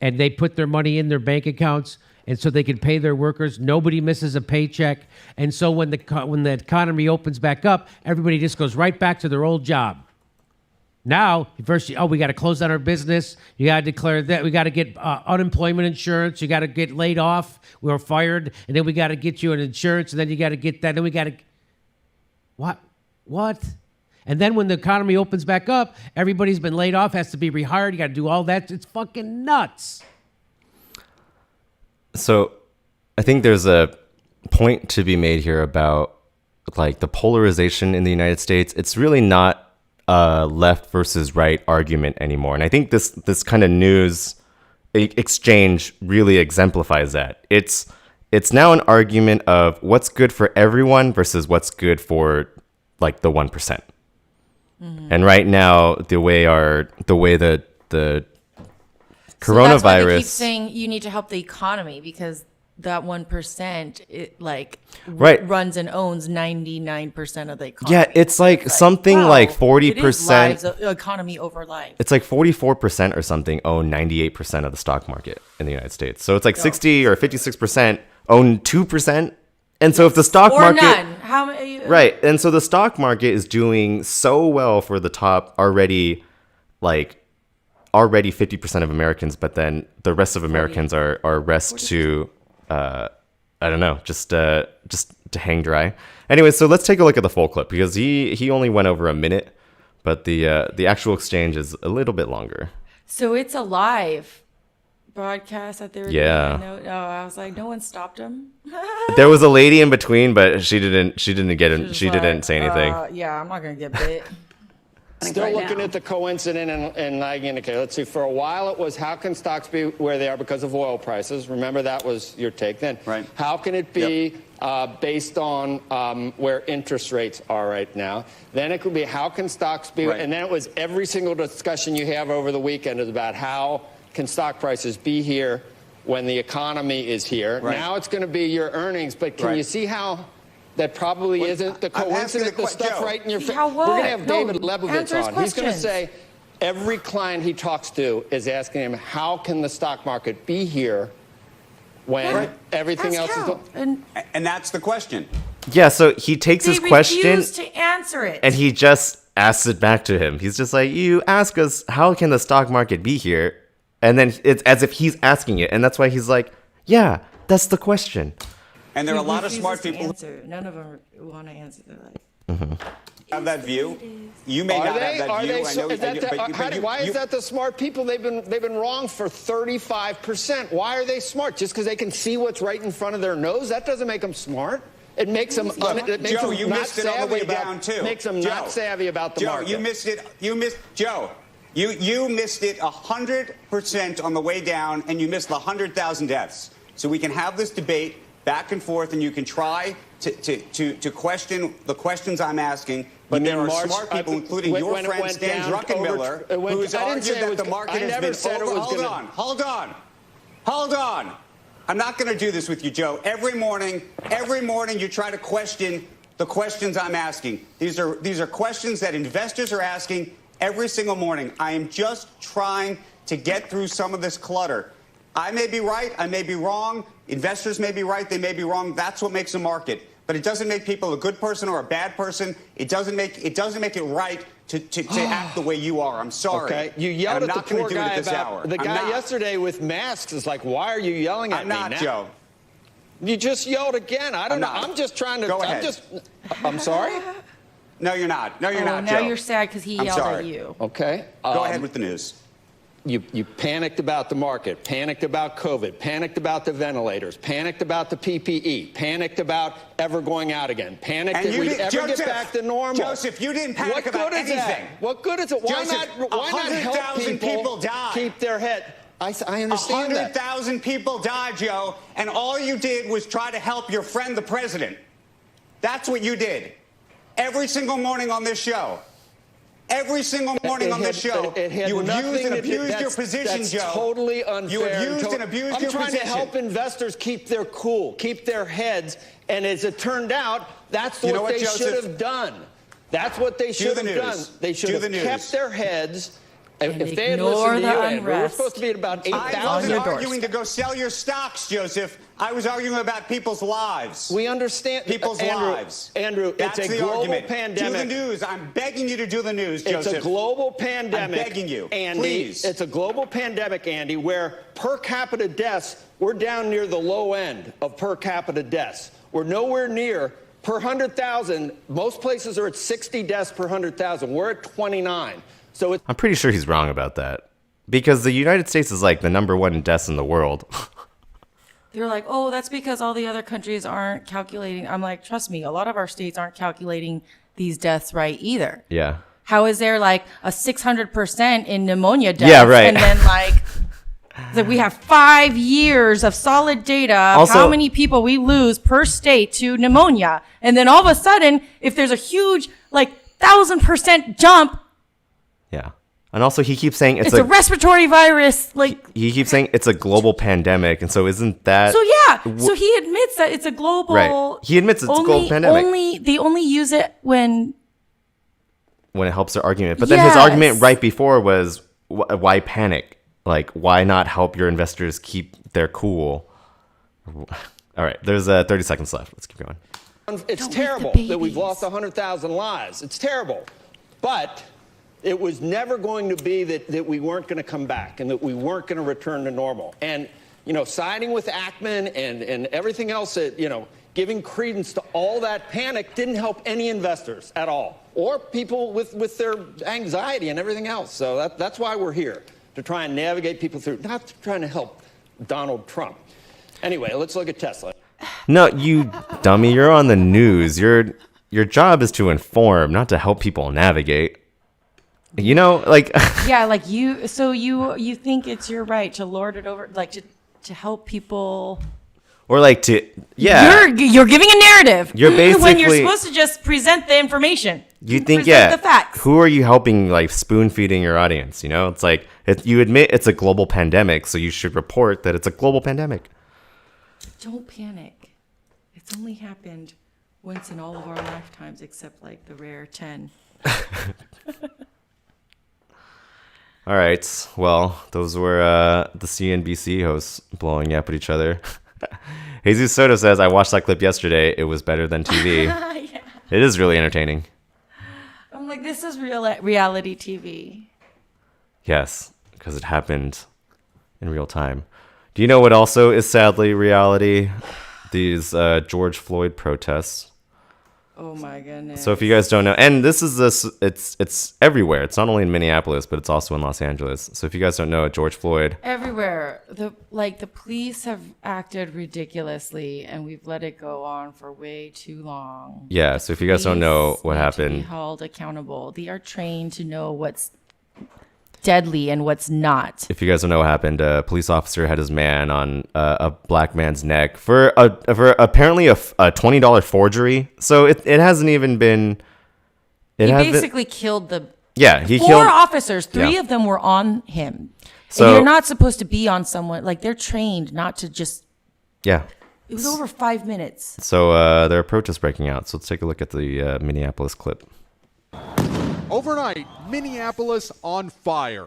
S7: and they put their money in their bank accounts, and so they can pay their workers. Nobody misses a paycheck. And so when the economy opens back up, everybody just goes right back to their old job. Now, first, we got to close down our business. You got to declare that. We got to get unemployment insurance. You got to get laid off. We were fired. And then we got to get you an insurance. And then you got to get that. Then we got to... What? And then when the economy opens back up, everybody's been laid off, has to be rehired. You got to do all that. It's fucking nuts.
S2: So I think there's a point to be made here about like the polarization in the United States. It's really not a left versus right argument anymore. And I think this kind of news exchange really exemplifies that. It's now an argument of what's good for everyone versus what's good for like the 1%. Mm-hmm. And right now, the way the coronavirus.
S1: So that's why they keep saying you need to help the economy because that 1% runs and owns 99% of the economy.
S2: Yeah, it's like something like 40%.
S1: It is economy over life.
S2: It's like 44% or something own 98% of the stock market in the United States. So it's like 60 or 56% own 2%. And so if the stock market
S1: none, how many?
S2: Right, and so the stock market is doing so well for the top already 50% of Americans, but then the rest of Americans are rest to, I don't know, just to hang dry. Anyway, so let's take a look at the full clip because he only went over a minute, but the actual exchange is a little bit longer.
S1: So it's a live broadcast that they were doing. I was like, no one stopped him.
S2: There was a lady in between, but she didn't get him. She didn't say anything.
S1: Yeah, I'm not gonna get bit.
S8: Still looking at the coincident and lagging indicator. Let's see. For a while, it was how can stocks be where they are because of oil prices? Remember that was your take then.
S9: Right.
S8: How can it be based on where interest rates are right now? Then it could be how can stocks be, and then it was every single discussion you have over the weekend is about how can stock prices be here when the economy is here. Right. Now it's going to be your earnings, but can you see how that probably isn't the coincidence, the stuff right in your face? We're going to have David Lebovitz on. He's going to say every client he talks to is asking him, how can the stock market be here when everything else is going?
S9: And that's the question.
S2: Yeah, so he takes his question.
S1: They refuse to answer it.
S2: And he just asks it back to him. He's just like, you ask us, how can the stock market be here? And then it's as if he's asking it. And that's why he's like, yeah, that's the question.
S9: And there are a lot of smart people.
S1: None of them want to answer. They're like,
S9: have that view. You may not have that view.
S8: Why is that the smart people? They've been wrong for 35%. Why are they smart? Just because they can see what's right in front of their nose? That doesn't make them smart. It makes them.
S9: Joe, you missed it on the way down too.
S8: Makes them not savvy about the market.
S9: Joe, you missed it. You missed Joe. You missed it 100% on the way down, and you missed the 100,000 deaths. So we can have this debate back and forth, and you can try to question the questions I'm asking. But there are smart people, including your friend Stan Druckenmiller, who's argued that the market has been over. Hold on. I'm not going to do this with you, Joe. Every morning you try to question the questions I'm asking. These are questions that investors are asking every single morning. I am just trying to get through some of this clutter. I may be right. I may be wrong. Investors may be right. They may be wrong. That's what makes a market. But it doesn't make people a good person or a bad person. It doesn't make it right to act the way you are. I'm sorry.
S11: Okay, you yelled
S9: And
S11: at
S9: I'm
S11: the
S9: not
S11: poor
S9: gonna do it
S11: guy
S9: at this
S11: about
S9: hour.
S11: the
S9: I'm
S11: guy
S9: not.
S11: yesterday with masks. Is like, why are you yelling at
S9: I'm
S11: me
S9: not,
S11: now?
S9: Joe.
S11: You just yelled again. I don't know.
S9: not.
S11: I'm just trying to.
S9: Go ahead.
S11: I'm sorry.
S9: No, you're not. No, you're not,
S1: now
S9: Joe.
S1: you're sad because he
S9: I'm
S1: yelled at
S9: sorry.
S1: you.
S11: Okay.
S9: Go ahead with the news.
S11: You panicked about the market, panicked about COVID, panicked about the ventilators, panicked about the PPE, panicked about ever going out again, panicked
S9: And
S11: that
S9: you
S11: we'd
S9: did-
S11: ever
S9: Joseph,
S11: get back to normal.
S9: Joseph, you didn't panic
S11: what
S9: about
S11: good is
S9: anything.
S11: That? What good is it? Why
S9: Joseph,
S11: not help
S9: 100,000 people died.
S11: keep their head? I understand that.
S9: 100,000 people died, Joe, and all you did was try to help your friend, the president. That's what you did. Every single morning on this show. Every single morning on this show, you abused and abused your position,
S11: that's
S9: Joe.
S11: Totally unfair.
S9: You abused and abused your position.
S11: I'm trying to help investors keep their cool, keep their heads, and as it turned out, that's what they should have done. That's what they should have done. They should have kept their heads. If they had listened to you, and we were supposed to be at about 8,000.
S9: I wasn't arguing to go sell your stocks, Joseph. I was arguing about people's lives.
S11: We understand
S9: people's lives.
S11: Andrew,
S9: that's
S11: it's a
S9: the
S11: global
S9: argument.
S11: pandemic.
S9: Do the news. I'm begging you to do the news, Joseph.
S11: It's a global pandemic.
S9: I'm begging you,
S11: Andy.
S9: please.
S11: It's a global pandemic, Andy, where per capita deaths, we're down near the low end of per capita deaths. We're nowhere near per 100,000. Most places are at 60 deaths per 100,000. We're at 29. So
S2: I'm pretty sure he's wrong about that. Because the United States is like the #1 in deaths in the world.
S1: They're like, oh, that's because all the other countries aren't calculating. I'm like, trust me, a lot of our states aren't calculating these deaths right either.
S2: Yeah.
S1: How is there like a 600% in pneumonia deaths?
S2: Yeah, right.
S1: And then like we have 5 years of solid data of
S2: Also,
S1: how many people we lose per state to pneumonia. And then all of a sudden, if there's a huge like 1,000% jump,
S2: yeah. And also he keeps saying
S1: it's a respiratory virus. Like
S2: he keeps saying it's a global pandemic. And so isn't that...
S1: So yeah. So he admits that it's a global...
S2: Right. He admits it's a global pandemic.
S1: They only use it when
S2: it helps their argument. But then his argument right before was, why panic? Like, why not help your investors keep their cool? All right. There's 30 seconds left. Let's keep going.
S11: it's terrible that we've lost 100,000 lives. It's terrible. But it was never going to be that we weren't going to come back and that we weren't going to return to normal. And, you know, siding with Ackman and everything else, that, you know, giving credence to all that panic didn't help any investors at all, or people with their anxiety and everything else. So that's why we're here, to try and navigate people through, not trying to help Donald Trump. Anyway, let's look at Tesla.
S2: No, you dummy, you're on the news. Your job is to inform, not to help people navigate. You know, like
S1: yeah, like you think it's your right to lord it over, like to help people,
S2: or like to
S1: you're giving a narrative.
S2: You're basically
S1: when you're supposed to just present the information.
S2: You think
S1: the facts.
S2: Who are you helping, like spoon feeding your audience? You know, it's like you admit it's a global pandemic, so you should report that it's a global pandemic.
S1: Don't panic. It's only happened once in all of our lifetimes, except like the rare 10.
S2: All right. Well, those were the CNBC hosts blowing up at each other. Jesus Soto says, I watched that clip yesterday. It was better than TV.
S1: Yeah.
S2: It is really entertaining.
S1: I'm like, this is reality TV.
S2: Yes, because it happened in real time. Do you know what also is sadly reality? These George Floyd protests.
S1: Oh my goodness.
S2: So if you guys don't know, and it's everywhere. It's not only in Minneapolis, but it's also in Los Angeles. So if you guys don't know, George Floyd.
S1: Everywhere. The police have acted ridiculously, and we've let it go on for way too long.
S2: Yeah, so if you guys don't know what happened.
S1: Be held accountable. They are trained to know what's deadly and what's not.
S2: If you guys don't know what happened, a police officer had his man on a black man's neck for apparently a $20 forgery. So it hasn't even been.
S1: He basically killed the.
S2: Yeah, he
S1: killed 4 officers. 3 of them were on him. So and you're not supposed to be on someone, like they're trained not to just.
S2: Yeah.
S1: It was over 5 minutes.
S2: So there are protests breaking out. So let's take a look at the Minneapolis clip.
S12: Overnight, Minneapolis on fire.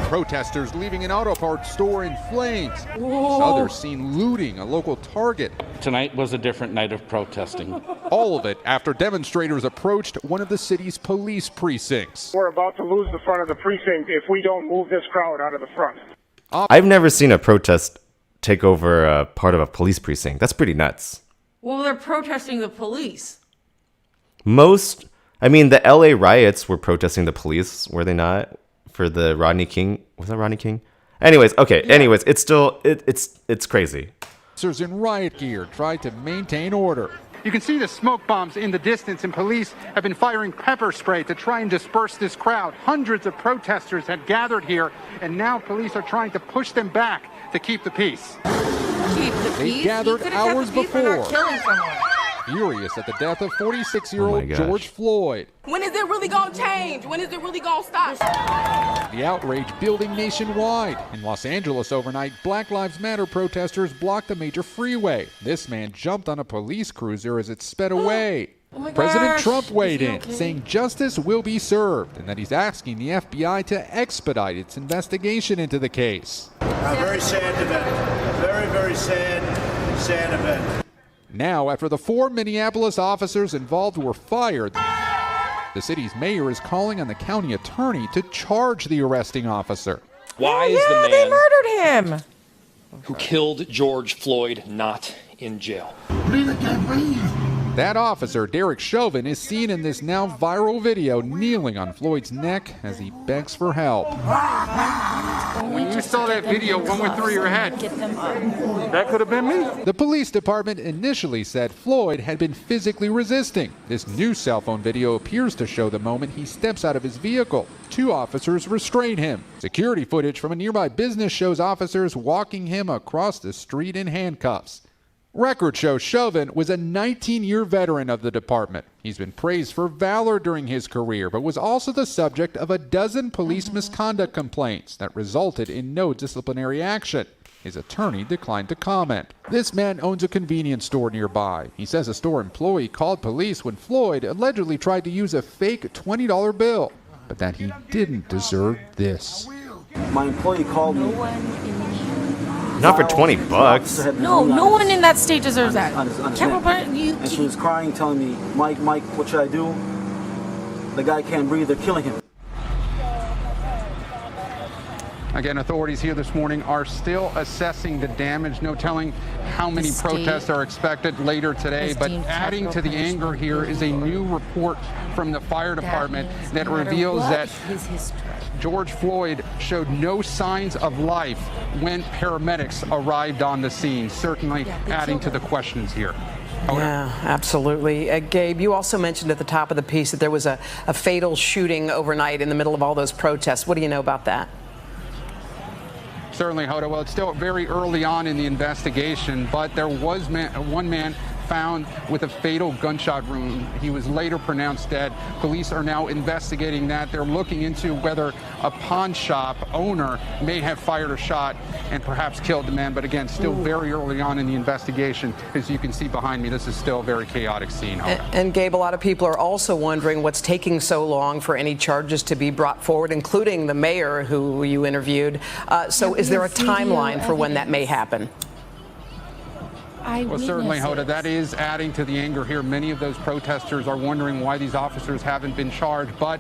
S12: protesters leaving an auto parts store in flames. Others seen looting a local Target.
S13: Tonight was a different night of protesting.
S12: All of it after demonstrators approached one of the city's police precincts.
S14: We're about to lose the front of the precinct if we don't move this crowd out of the front.
S2: I've never seen a protest take over a part of a police precinct. That's pretty nuts.
S1: Well, they're protesting the police.
S2: The LA riots were protesting the police, were they not? For the Rodney King. Was that Rodney King? Anyways, okay. Yeah. Anyways, it's still, it's crazy.
S12: Officers in riot gear tried to maintain order.
S14: You can see the smoke bombs in the distance, and police have been firing pepper spray to try and disperse this crowd. Hundreds of protesters had gathered here, and now police are trying to push them back to keep the peace.
S1: Keep the
S12: They
S1: peace?
S12: gathered hours before.
S1: Killing someone.
S12: Furious at the death of 46-year-old George Floyd.
S15: When is it really going to change? When is it really going to stop?
S12: The outrage building nationwide. In Los Angeles overnight, Black Lives Matter protesters blocked a major freeway. This man jumped on a police cruiser as it sped away.
S1: Oh my
S12: President
S1: gosh.
S12: Trump weighed in,
S1: Okay?
S12: saying justice will be served and that he's asking the FBI to expedite its investigation into the case.
S16: A very sad event. Very, very sad event.
S12: Now, after the 4 Minneapolis officers involved were fired, the city's mayor is calling on the county attorney to charge the arresting officer.
S17: Why is the man
S1: they murdered him
S17: who killed George Floyd not in jail?
S12: That officer, Derek Chauvin, is seen in this now viral video kneeling on Floyd's neck as he begs for help.
S14: When you saw that video, one went through your head. That could have been me.
S12: The police department initially said Floyd had been physically resisting. This new cell phone video appears to show the moment he steps out of his vehicle. 2 officers restrain him. Security footage from a nearby business shows officers walking him across the street in handcuffs. Records show Chauvin was a 19-year veteran of the department. He's been praised for valor during his career, but was also the subject of a dozen police misconduct complaints that resulted in no disciplinary action. His attorney declined to comment. This man owns a convenience store nearby. He says a store employee called police when Floyd allegedly tried to use a fake $20 bill, but that he didn't deserve this.
S16: My employee called me.
S2: Not for $20.
S1: No one in that state deserves that.
S16: And she was crying, telling me, Mike, what should I do? The guy can't breathe, they're killing him.
S14: Again, authorities here this morning are still assessing the damage. No telling how many protests are expected later today. But adding to the anger here is a new report from the fire department that reveals that George Floyd showed no signs of life when paramedics arrived on the scene, certainly adding to the questions here.
S18: Yeah, absolutely. Gabe, you also mentioned at the top of the piece that there was a fatal shooting overnight in the middle of all those protests. What do you know about that?
S14: Certainly, Hoda. Well, it's still very early on in the investigation, but there was one man found with a fatal gunshot wound. He was later pronounced dead. Police are now investigating that. They're looking into whether a pawn shop owner may have fired a shot and perhaps killed the man. But again, still very early on in the investigation. As you can see behind me, this is still a very chaotic scene, Hoda.
S18: And Gabe, a lot of people are also wondering what's taking so long for any charges to be brought forward, including the mayor who you interviewed. So is there a timeline for when that may happen?
S14: Well, certainly, Hoda, that is adding to the anger here. Many of those protesters are wondering why these officers haven't been charged, but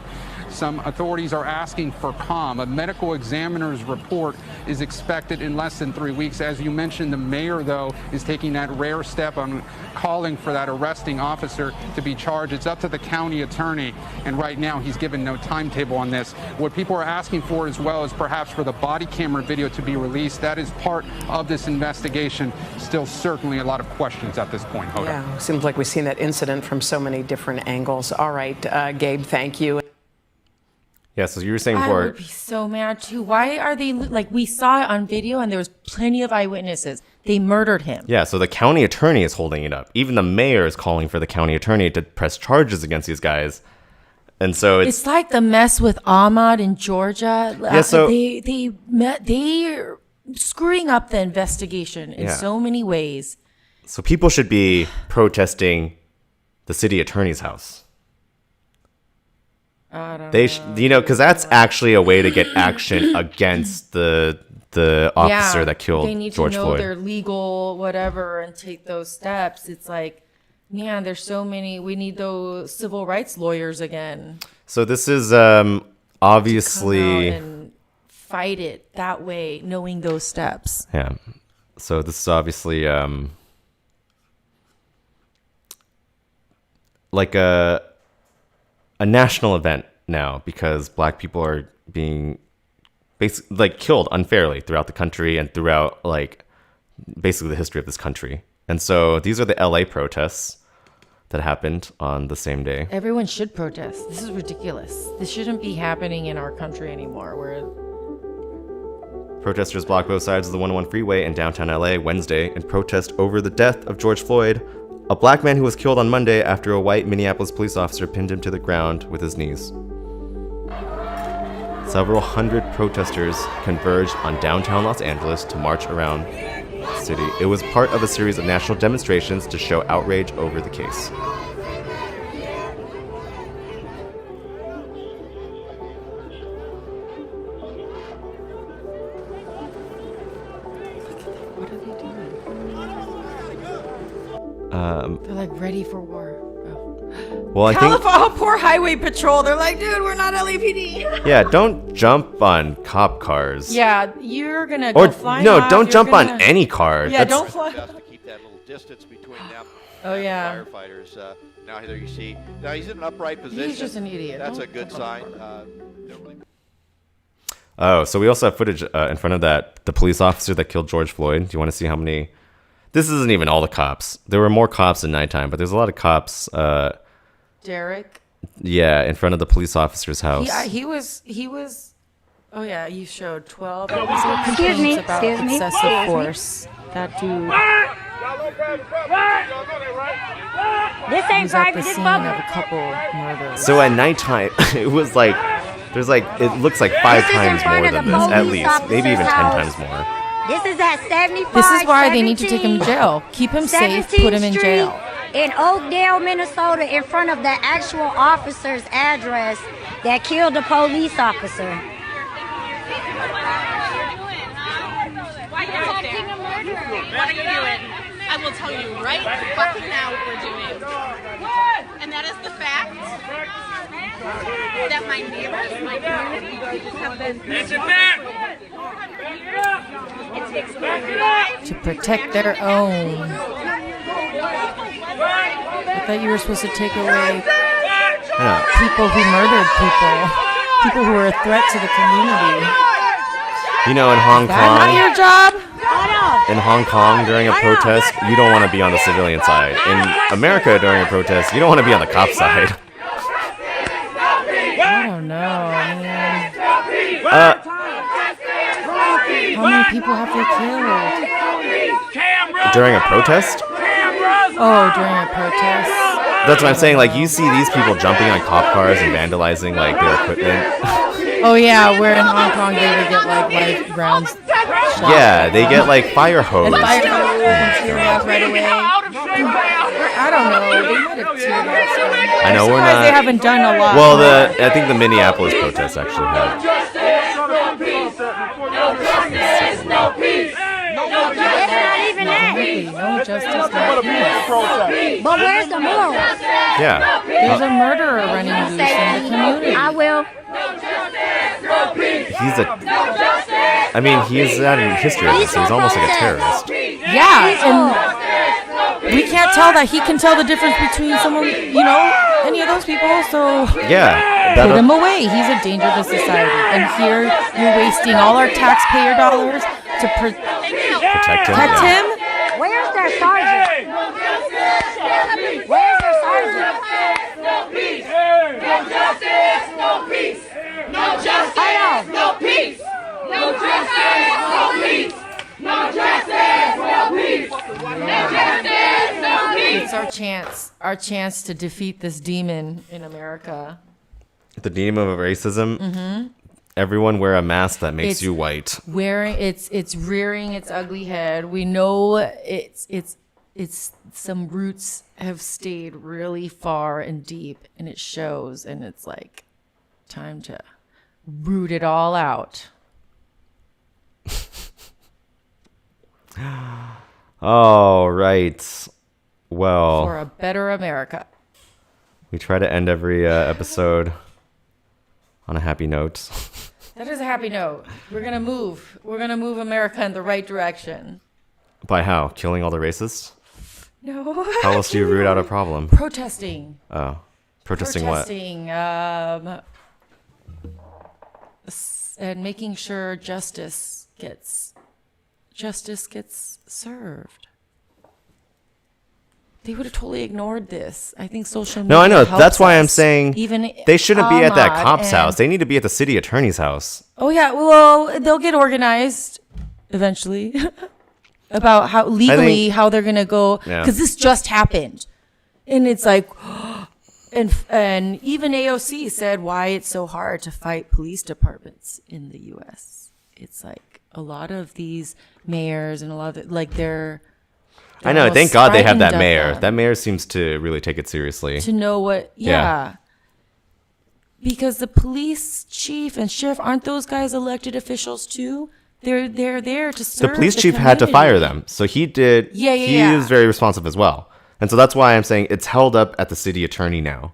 S14: some authorities are asking for calm. A medical examiner's report is expected in less than 3 weeks. As you mentioned, the mayor, though, is taking that rare step on calling for that arresting officer to be charged. It's up to the county attorney, and right now he's given no timetable on this. What people are asking for as well is perhaps for the body camera video to be released. That is part of this investigation. Still certainly a lot of questions at this point, Hoda.
S18: Yeah, seems like we've seen that incident from so many different angles. All right, Gabe, thank you.
S2: Yeah, so you were saying
S1: I
S2: before.
S1: would be so mad too. Why are they like, we saw it on video and there was plenty of eyewitnesses. They murdered him.
S2: Yeah, so the county attorney is holding it up. Even the mayor is calling for the county attorney to press charges against these guys. And so it's
S1: like the mess with Ahmaud in Georgia.
S2: Yeah, so
S1: they're screwing up the investigation in so many ways.
S2: So people should be protesting the city attorney's house.
S1: I don't
S2: know. Because that's actually a way to get action against the officer that killed
S1: they need
S2: George
S1: to know
S2: Floyd.
S1: their legal whatever and take those steps. It's like, man, there's so many. We need those civil rights lawyers again.
S2: So this is obviously
S1: Come out and fight it that way, knowing those steps.
S2: Yeah. So this is obviously like a national event now, because Black people are being basically like killed unfairly throughout the country and throughout like basically the history of this country. And so these are the LA protests that happened on the same day.
S1: Everyone should protest. This is ridiculous. This shouldn't be happening in our country anymore.
S2: Protesters blocked both sides of the 101 freeway in downtown LA Wednesday in protest over the death of George Floyd, a Black man who was killed on Monday after a white Minneapolis police officer pinned him to the ground with his knees. Several hundred protesters converged on downtown Los Angeles to march around the city. It was part of a series of national demonstrations to show outrage over the case.
S1: They're like ready for war.
S2: Well, I think
S1: Poor highway patrol. They're like, dude, we're not LAPD.
S2: yeah, don't jump on cop cars.
S1: Yeah, you're gonna go
S2: Or
S1: flying
S2: no,
S1: off,
S2: don't
S1: you're
S2: jump
S1: gonna-
S2: on any car.
S1: Yeah,
S2: That's-
S1: don't fly.
S19: Just to keep that little distance between them
S1: Oh,
S19: and
S1: yeah.
S19: the firefighters. Now there you see. Now he's in an upright position.
S1: just an idiot.
S19: That's
S1: Don't-
S19: a good sign. Don't really-
S2: Oh, so we also have footage in front of the police officer that killed George Floyd. Do you want to see how many? This isn't even all the cops. There were more cops at nighttime, but there's a lot of cops.
S1: Derek.
S2: Yeah, in front of the police officer's house.
S1: He was. Oh yeah, you showed 12.
S20: Excuse me,
S1: About
S20: excuse me,
S1: excessive
S20: excuse me.
S1: force. That dude.
S20: This ain't
S1: was at
S20: private,
S1: the
S20: this
S1: scene
S20: public.
S1: of a couple murders.
S2: So at nighttime, it was like there's like it looks like 5
S20: This is in
S2: times
S20: front
S2: more
S20: of the
S2: than this, at
S20: police
S2: least, maybe even 10
S20: officer's
S2: times more.
S20: This is at 75.
S1: This is why they need to take him to jail. Keep him safe. Put him in
S20: 17th
S1: jail.
S20: Street in Oakdale, Minnesota, in front of the actual officer's address that killed the police officer.
S15: Why are you protecting a murderer? What are you doing? I will tell you right fucking now what we're doing. And that is the fact that my neighbors, my community have been... It's explosive.
S1: To protect their own. I thought you were supposed to take away people who murdered people who were a threat to the community.
S2: You know, in Hong
S1: That's not your
S2: Kong,
S1: job.
S2: in Hong Kong during a protest, you don't want to be on the civilian side. In America during a protest, you don't want to be on the cop side.
S1: I don't know, man. How many people have they killed?
S2: During a protest?
S1: Oh, during a protest.
S2: That's what I'm saying. Like, you see these people jumping on cop cars and vandalizing like their equipment.
S1: Oh yeah, where in Hong Kong they would get like live rounds.
S2: Yeah, they get like fire hose.
S1: And fire hose and tear gas right away. I don't know. They might have tear gas.
S2: I know we're
S1: Surprised
S2: not.
S1: They haven't done a lot.
S2: Well, I think the Minneapolis protests actually had.
S20: No peace. It's not even that.
S1: No justice, no peace.
S20: But where's the moral?
S2: Yeah.
S1: There's a murderer running loose in the community.
S20: I will.
S2: I mean, he's had a history of this. So he's almost like a terrorist.
S1: Yeah, and we can't tell that he can tell the difference between someone, any of those people. So
S2: Yeah.
S1: put him away. He's a danger to society. And here you're wasting all our taxpayer dollars to
S2: Protect him.
S1: protect him.
S20: Where's their sergeant? Where's their sergeant?
S15: No peace. No justice. No peace. No justice. No peace. No justice. No peace. No justice. No peace. No justice. No peace.
S1: It's our chance to defeat this demon in America.
S2: The demon of racism.
S1: Mm-hmm.
S2: Everyone wear a mask that makes
S1: It's
S2: you white.
S1: It's rearing its ugly head. We know it's some roots have stayed really far and deep, and it shows. And it's like, Time to root it all out.
S2: All right. Well,
S1: For a better America.
S2: we try to end every episode on a happy note.
S1: That is a happy note. We're gonna move. We're gonna move America in the right direction.
S2: By how? Killing all the racists?
S1: No.
S2: How else do you root out a problem?
S1: Protesting.
S2: Oh. Protesting what?
S1: Protesting. And making sure justice gets served. They would have totally ignored this. I think social media.
S2: No, I know.
S1: helps
S2: That's why I'm
S1: us.
S2: saying
S1: Even
S2: they shouldn't be at that
S1: Ahmaud
S2: cop's
S1: and-
S2: house. They need to be at the city attorney's house.
S1: Oh yeah, well they'll get organized eventually about how legally how they're gonna go because this just happened, and it's like, and even AOC said why it's so hard to fight police departments in the U.S. It's like a lot of these mayors and a lot of they're
S2: I know. Thank God they have that
S1: frightened of
S2: mayor.
S1: them.
S2: That mayor seems to really take it seriously.
S1: To know what, yeah. Because the police chief and sheriff, aren't those guys elected officials too? They're there to serve
S2: The police chief had to fire them, so he did.
S1: Yeah,
S2: He is very responsive as well, and so that's why I'm saying it's held up at the city attorney now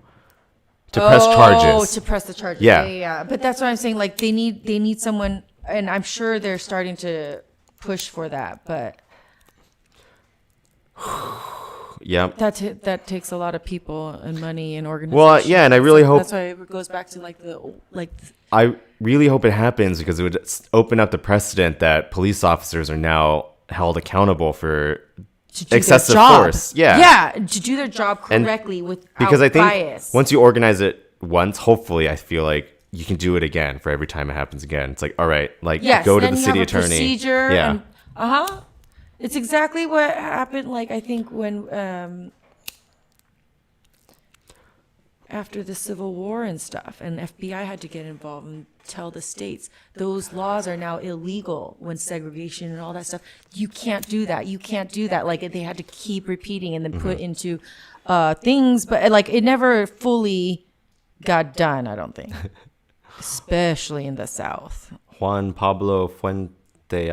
S2: to press charges.
S1: Oh, to press the charges. Yeah. But that's what I'm saying. Like they need someone, and I'm sure they're starting to push for that, but.
S2: Yep.
S1: That takes a lot of people and money and organization.
S2: Well, yeah, and I really hope
S1: that's why it goes back to
S2: I really hope it happens because it would open up the precedent that police officers are now held accountable for excessive force. Yeah,
S1: to do their job correctly without
S2: because I think
S1: bias.
S2: once you organize it once, hopefully, I feel like you can do it again for every time it happens again. It's like, all right, like go to the city attorney.
S1: Procedure
S2: yeah.
S1: It's exactly what happened. Like I think when after the Civil War and stuff, and FBI had to get involved and tell the states those laws are now illegal when segregation and all that stuff. You can't do that. You can't do that. Like they had to keep repeating and then put into things, but like it never fully got done. I don't think, especially in the South.
S2: Juan Pablo Fuente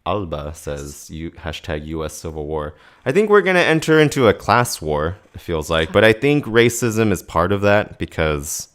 S2: Alba says, hashtag U.S. Civil War. I think we're going to enter into a class war, it feels like. But I think racism is part of that because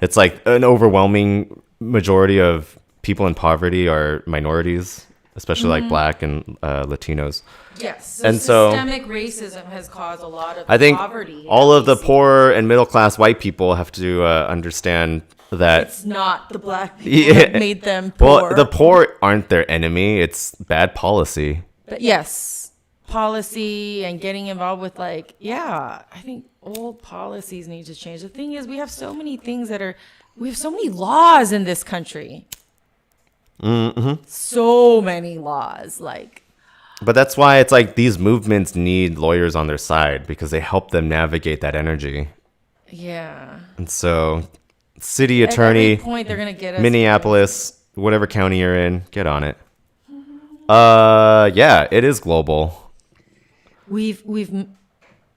S2: it's like an overwhelming majority of people in poverty are minorities, especially like Black and Latinos.
S1: Yes.
S2: And
S1: systemic racism has caused a lot of
S2: I think
S1: poverty.
S2: all of the poor and middle class white people have to understand that
S1: it's not the Black people that made them poor.
S2: Well, the poor aren't their enemy. It's bad policy.
S1: But yes, policy and getting involved with I think old policies need to change. The thing is, we have so many things we have so many laws in this country.
S2: Mm-hmm.
S1: So many laws,
S2: But that's why it's like these movements need lawyers on their side because they help them navigate that energy.
S1: Yeah.
S2: And so, city
S1: At
S2: attorney,
S1: every point, they're gonna get us
S2: Minneapolis, whatever county you're in, get on it. Yeah, it is global.
S1: We've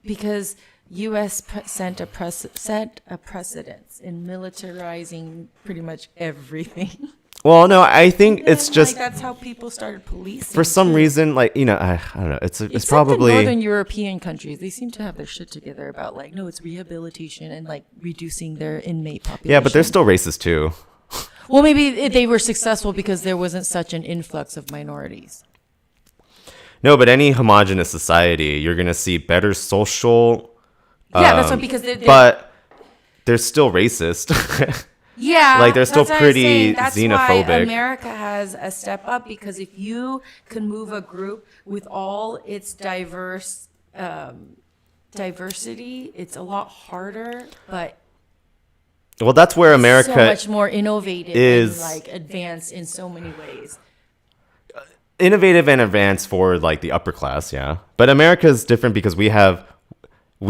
S1: because U.S. set a precedence in militarizing pretty much everything.
S2: Well, no, I think it's just
S1: that's how people started policing.
S2: for some reason, I don't know. It's
S1: Except
S2: probably
S1: in Northern European countries. They seem to have their shit together about no, it's rehabilitation and reducing their inmate population.
S2: yeah, but they're still racist too.
S1: Well, maybe they were successful because there wasn't such an influx of minorities.
S2: No, but any homogenous society, you're gonna see better social.
S1: Yeah, that's what because
S2: but they're still racist.
S1: Yeah,
S2: they're still
S1: that's what I'm
S2: pretty
S1: saying. That's
S2: xenophobic.
S1: why America has a step up because if you can move a group with all its diversity, it's a lot harder. But
S2: well, that's where America
S1: so much more innovative
S2: is
S1: and advanced in so many ways.
S2: Innovative and advanced for the upper class, yeah. But America is different because we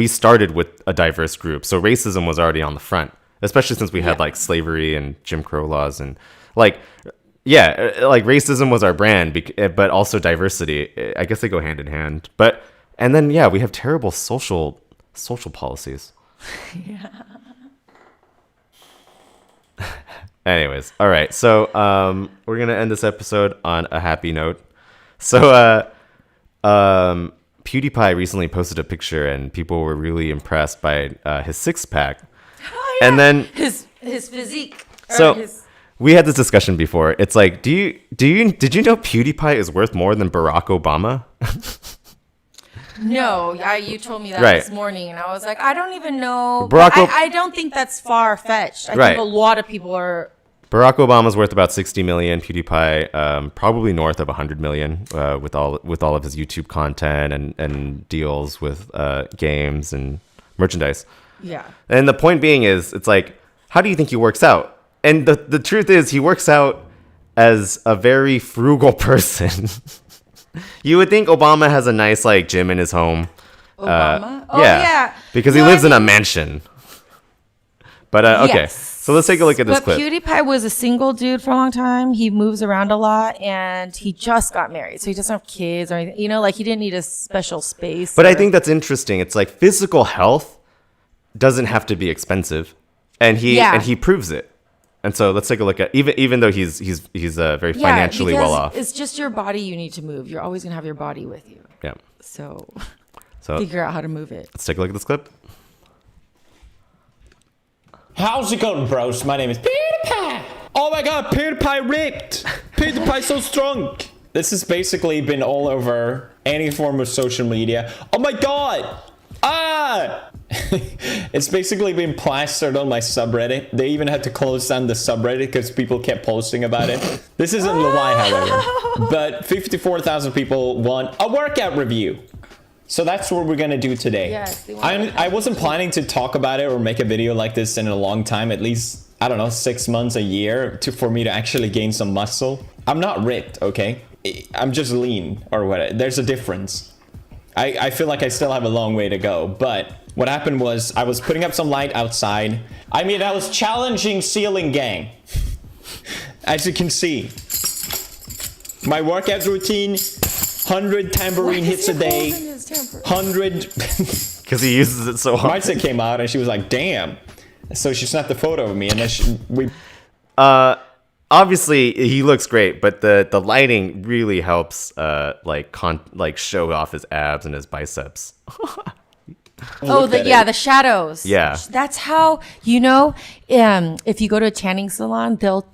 S2: started with a diverse group, so racism was already on the front. Especially since we had slavery and Jim Crow laws and racism was our brand, but also diversity. I guess they go hand in hand. And then we have terrible social policies.
S1: Yeah.
S2: Anyways, all right. So we're gonna end this episode on a happy note. So PewDiePie recently posted a picture, and people were really impressed by his six-pack.
S1: Oh, yeah.
S2: And then
S1: his physique.
S2: So we had this discussion before. It's like, did you know PewDiePie is worth more than Barack Obama?
S1: No, you told me that
S2: Right.
S1: this morning, and I was like, I don't even know.
S2: Barack
S1: I don't think that's far fetched. I
S2: Right.
S1: think a lot of people are.
S2: Barack Obama's worth about 60 million. PewDiePie, probably north of 100 million, with all of his YouTube content and deals with games and merchandise.
S1: Yeah.
S2: And the point being is, it's like, how do you think he works out? And the truth is, he works out as a very frugal person. You would think Obama has a nice like gym in his home.
S1: Obama? Yeah.
S2: Because he lives in a mansion. But okay,
S1: Yes.
S2: so let's take a look at this
S1: But
S2: clip.
S1: PewDiePie was a single dude for a long time. He moves around a lot, and he just got married, so he doesn't have kids or anything. You know, like he didn't need a special space.
S2: But I think that's interesting. It's like physical health doesn't have to be expensive, and he proves it. And so let's take a look at even though he's very financially well off.
S1: It's just your body you need to move. You're always gonna have your body with you.
S2: Yeah.
S1: So
S2: So
S1: figure out how to move it.
S2: let's take a look at this clip.
S17: How's it going, bros? My name is PewDiePie. Oh my god, PewDiePie ripped. PewDiePie so strong. This has basically been all over any form of social media. Oh my god. It's basically been plastered on my subreddit. They even had to close down the subreddit because people kept posting about it. This isn't why, however. But 54,000 people want a workout review. So that's what we're gonna do today.
S1: Yes,
S17: I wasn't planning to talk about it or make a video like this in a long time, at least, I don't know, 6 months, a year, for me to actually gain some muscle. I'm not ripped, okay? I'm just lean, or what. There's a difference. I feel like I still have a long way to go, but what happened was I was putting up some light outside. I mean, I was challenging Ceiling Gang. As you can see, my workout routine, 100 tambourine hits a day, 100...
S2: Because he uses it so hard.
S17: Marcia came out and she was like, damn. So she snapped a photo of me and then we...
S2: Obviously he looks great, but the lighting really helps like show off his abs and his biceps.
S1: The shadows.
S2: Yeah.
S1: That's how, if you go to a tanning salon, they'll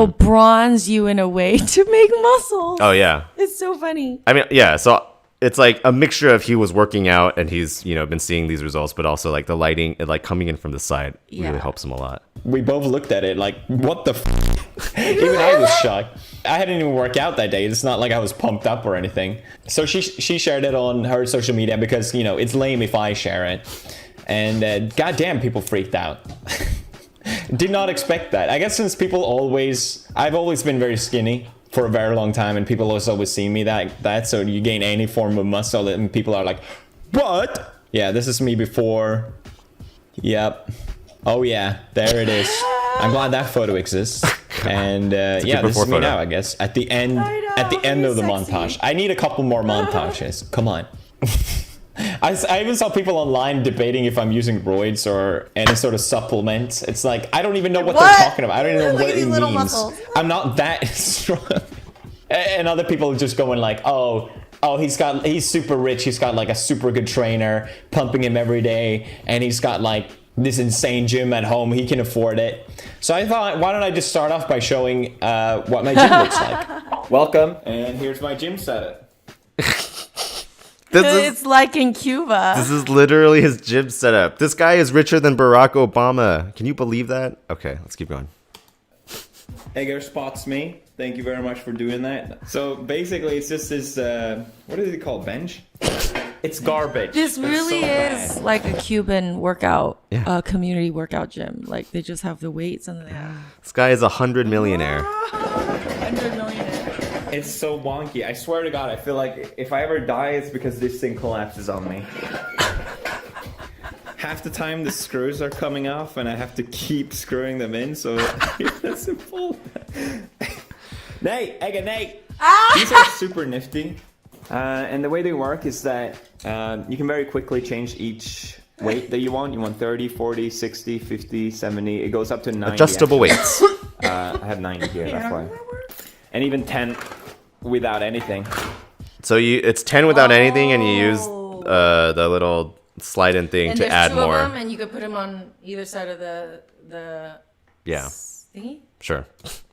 S1: bronze you in a way to make muscles.
S2: Oh yeah.
S1: It's so funny.
S2: I mean, yeah, so it's like a mixture of he was working out and he's, been seeing these results, but also like the lighting, like coming in from the side really helps him a lot.
S17: We both looked at it like, what the Even I was shocked. I hadn't even worked out that day. It's not like I was pumped up or anything. So she shared it on her social media because, it's lame if I share it. And goddamn, people freaked out. Did not expect that. I guess since I've always been very skinny for a very long time, and people always see me that so you gain any form of muscle and people are like, what? Yeah, this is me before. Yep. Oh yeah, there it is. I'm glad that photo exists. And this is me now, I guess. At the end of the montage. I need a couple more montages. Come on. I even saw people online debating if I'm using roids or any sort of supplement. It's like, I don't even know what they're talking about. I don't even know what it means. Muscles. I'm not that strong. And other people are just going like, oh, he's super rich. He's got like a super good trainer pumping him every day. And he's got like this insane gym at home. He can afford it. So I thought, why don't I just start off by showing what my gym looks like. Welcome. And here's my gym setup.
S1: It's like in Cuba.
S2: This is literally his gym setup. This guy is richer than Barack Obama. Can you believe that? Okay, let's keep going.
S17: Egger spots me. Thank you very much for doing that. So basically, it's just this, what is it called, bench? It's garbage.
S1: This really is like a Cuban workout, community workout gym. Like they just have the weights and
S2: This guy is 100 millionaire.
S1: 100 millionaire.
S17: It's so wonky. I swear to God, I feel like if I ever die, it's because this thing collapses on me. Half the time the screws are coming off and I have to keep screwing them in, so that's a full. Nate! These are super nifty. And the way they work is that you can very quickly change each weight that you want. You want 30, 40, 60, 50, 70. It goes up to 90.
S2: Adjustable
S17: actually.
S2: weights.
S17: I have 90 here, that's why. And even 10 without anything.
S2: So it's 10 without anything, and you use the little slide-in thing
S1: And
S2: to
S1: there's
S2: add
S1: two
S2: more.
S1: of them, and you could put them on either side of the
S2: Yeah.
S1: thingy.
S2: Sure.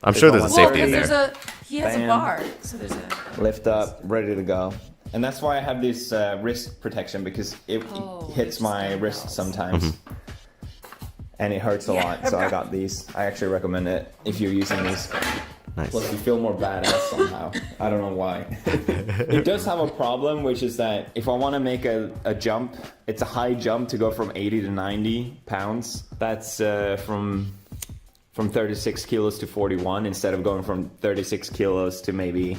S2: I'm sure there's a safety in
S1: Well,
S2: there.
S1: he has
S17: Bam.
S1: a bar, so there's a.
S17: Lift up, ready to go. And that's why I have this wrist protection, because it hits my wrist sometimes. And it hurts a lot, so I got these. I actually recommend it if you're using these.
S2: Nice.
S17: Plus, you feel more badass somehow. I don't know why. It does have a problem, which is that if I want to make a jump, it's a high jump to go from 80 to 90 pounds. That's from 36 kilos to 41, instead of going from 36 kilos to maybe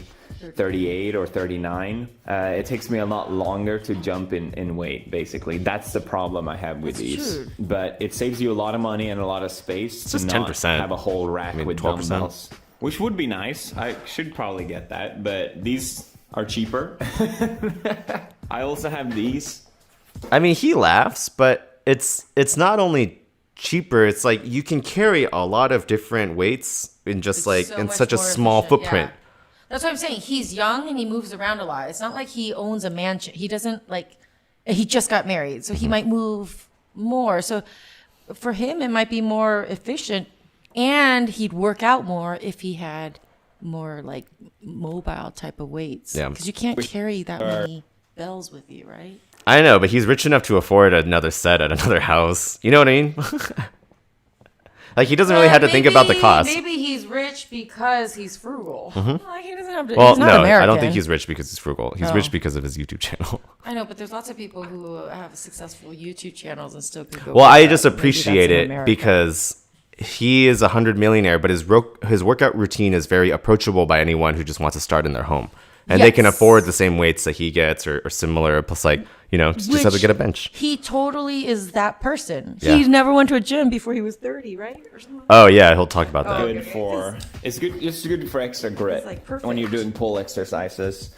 S17: 38 or 39. It takes me a lot longer to jump in weight, basically. That's the problem I have with these.
S2: true.
S17: But it saves you a lot of money and a lot of space
S2: It's
S17: to
S2: just
S17: not
S2: 10%.
S17: have a whole rack with
S2: 12%.
S17: dumbbells. Which would be nice. I should probably get that, but these are cheaper. I also have these.
S2: I mean, he laughs, but it's not only cheaper. It's like you can carry a lot of different weights in just like
S1: so
S2: in
S1: much
S2: such a
S1: more
S2: small
S1: efficient,
S2: footprint.
S1: yeah. That's what I'm saying. He's young and he moves around a lot. It's not like he owns a mansion. He doesn't like. He just got married, so he might move more. So for him, it might be more efficient, and he'd work out more if he had more like mobile type of weights.
S2: Yeah.
S1: Because you can't carry that many bells with you, right?
S2: I know, but he's rich enough to afford another set at another house. You know what I mean? Like he doesn't really have to think about the cost.
S1: Maybe he's rich because he's frugal.
S2: Mhm.
S1: Like, he doesn't have to.
S2: Well,
S1: he's not
S2: no,
S1: American.
S2: I don't think he's rich because he's frugal. He's
S1: Oh.
S2: rich because of his YouTube channel.
S1: I know, but there's lots of people who have successful YouTube channels and still could go.
S2: Well,
S1: work
S2: I
S1: out.
S2: just
S1: Maybe
S2: appreciate
S1: that's in
S2: it
S1: America.
S2: because he is 100 millionaire, but his workout routine is very approachable by anyone who just wants to start in their home. And they can
S1: Yes.
S2: afford the same weights that he gets or similar. Plus, like, you know, just have to
S1: Which
S2: get a bench.
S1: He totally is that person.
S2: Yeah.
S1: He never went to a gym before he was 30, right? Or something.
S2: Oh, yeah, he'll talk about that.
S17: Good for it's good for extra grit
S1: like perfect.
S17: when you're doing pull exercises.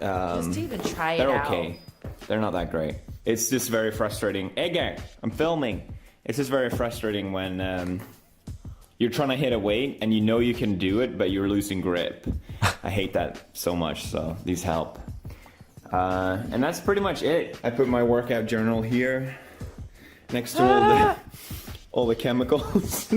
S1: Just to even try it
S17: They're
S1: out.
S17: okay. They're not that great. It's just very frustrating. Again, I'm filming. It's just very frustrating when you're trying to hit a weight and you know you can do it, but you're losing grip. I hate that so much, so these help. And that's pretty much it. I put my workout journal here next to all the chemicals.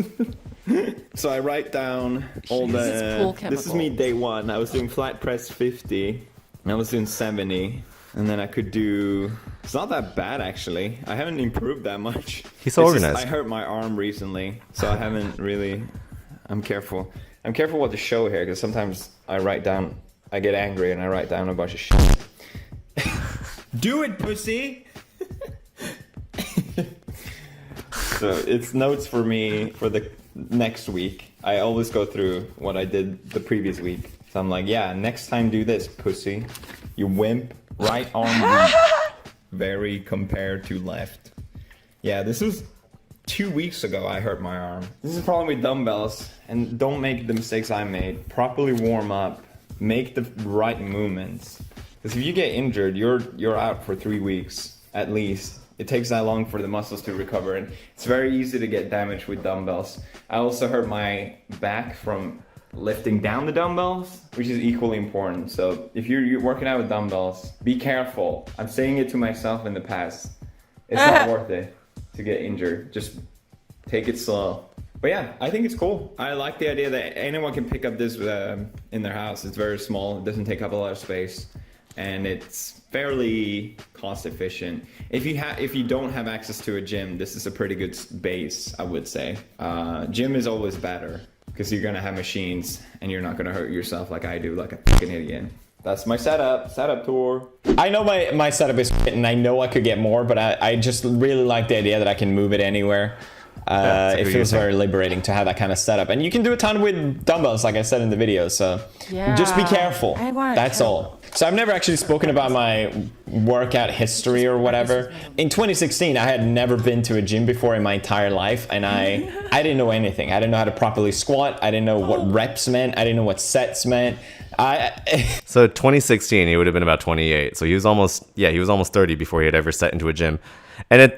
S17: So I write down all
S1: This is pool
S17: this is me day one. I was doing flat press 50. I was doing 70. And then I could do... It's not that bad, actually. I haven't improved that much.
S2: He's so
S17: It's just
S2: organized.
S17: I hurt my arm recently, so I haven't really... I'm careful. I'm careful what to show here, because sometimes I get angry and I write down a bunch of shit. Do it, pussy! So it's notes for me for the next week. I always go through what I did the previous week. So I'm like, yeah, next time do this, pussy. You wimp. Right arm weak. Very compared to left. Yeah, this was 2 weeks ago I hurt my arm. This is the problem with dumbbells. And don't make the mistakes I made. Properly warm up. Make the right movements. Because if you get injured, you're out for 3 weeks at least. It takes that long for the muscles to recover, and it's very easy to get damaged with dumbbells. I also hurt my back from lifting down the dumbbells, which is equally important. So if you're working out with dumbbells, be careful. I'm saying it to myself in the past. It's not worth it to get injured. Just take it slow. But yeah, I think it's cool. I like the idea that anyone can pick up this in their house. It's very small. It doesn't take up a lot of space. And it's fairly cost efficient. If you don't have access to a gym, this is a pretty good base, I would say. Gym is always better because you're gonna have machines and you're not gonna hurt yourself like I do, like a fucking idiot. That's my setup tour. I know my setup is shit and I know I could get more, but I just really like the idea that I can move it anywhere.
S2: That's
S17: it
S2: what
S17: feels
S2: you're
S17: very
S2: saying.
S17: liberating to have that kind of setup. And you can do a ton with dumbbells, like I said in the video. So just be careful. That's all. So I've never actually spoken about my workout history or whatever. In 2016, I had never been to a gym before in my entire life, and I didn't know anything. I didn't know how to properly squat. I didn't know what reps meant. I didn't know what sets meant.
S2: So 2016, he would have been about 28. So he was almost 30 before he had ever set into a gym. And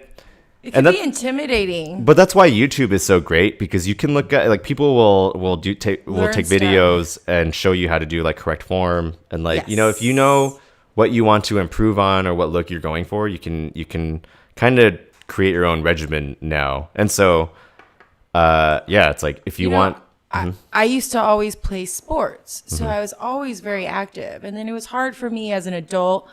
S1: It can be intimidating.
S2: But that's why YouTube is so great, because you can look at, like, people will take
S1: Learn
S2: videos and show you how to do like correct form, and like, you know, if you know what you want to improve on or what look you're going for, you can kind of create your own regimen now. And so it's like, if you want.
S1: I used to always play sports, so I was always very active, and then it was hard for me as an adult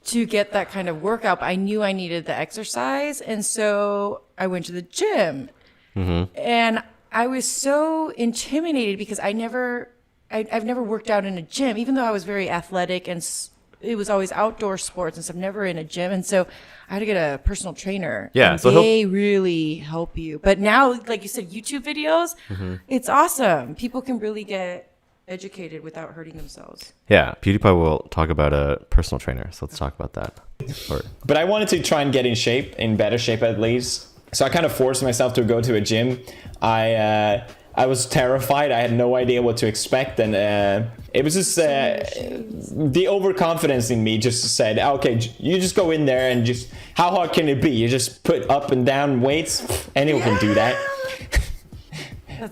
S1: to get that kind of workout. I knew I needed the exercise, and so I went to the gym. And I was so intimidated because I've never worked out in a gym, even though I was very athletic, and it was always outdoor sports and stuff, never in a gym. And so I had to get a personal trainer.
S2: Yeah,
S1: and
S2: so
S1: they really help you. But now, like you said, YouTube videos, it's awesome. People can really get educated without hurting themselves.
S2: Yeah, Pewdiepie will talk about a personal trainer, so let's talk about that.
S17: But I wanted to try and get in better shape at least. So I kind of forced myself to go to a gym. I was terrified. I had no idea what to expect, and it was just the overconfidence in me just said, okay, you just go in there and just, how hard can it be? You just put up and down weights. Anyone can do that.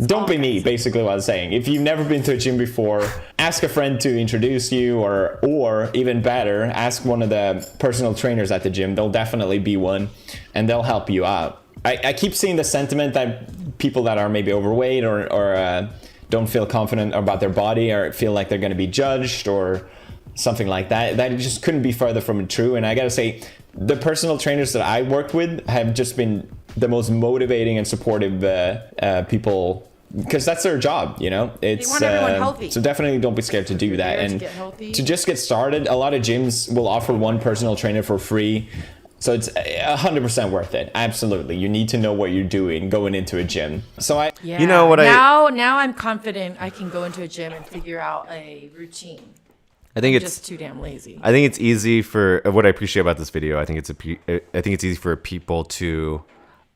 S17: Don't be me, basically what I was saying. If you've never been to a gym before, ask a friend to introduce you, or even better, ask one of the personal trainers at the gym. There'll definitely be one, and they'll help you out. I keep seeing the sentiment that people that are maybe overweight or don't feel confident about their body or feel like they're going to be judged or something like that. That just couldn't be further from true. And I got to say, the personal trainers that I worked with have just been the most motivating and supportive people, because that's their job, you know. They want everyone healthy. So definitely don't be scared to do that. And to just get started, a lot of gyms will offer one personal trainer for free. So it's 100% worth it. Absolutely. You need to know what you're doing going into a gym. So
S2: you know what
S1: now I'm confident I can go into a gym and figure out a routine.
S2: I think
S1: I'm
S2: it's
S1: just too damn lazy.
S2: I think it's easy for what I appreciate about this video. I think it's easy for people to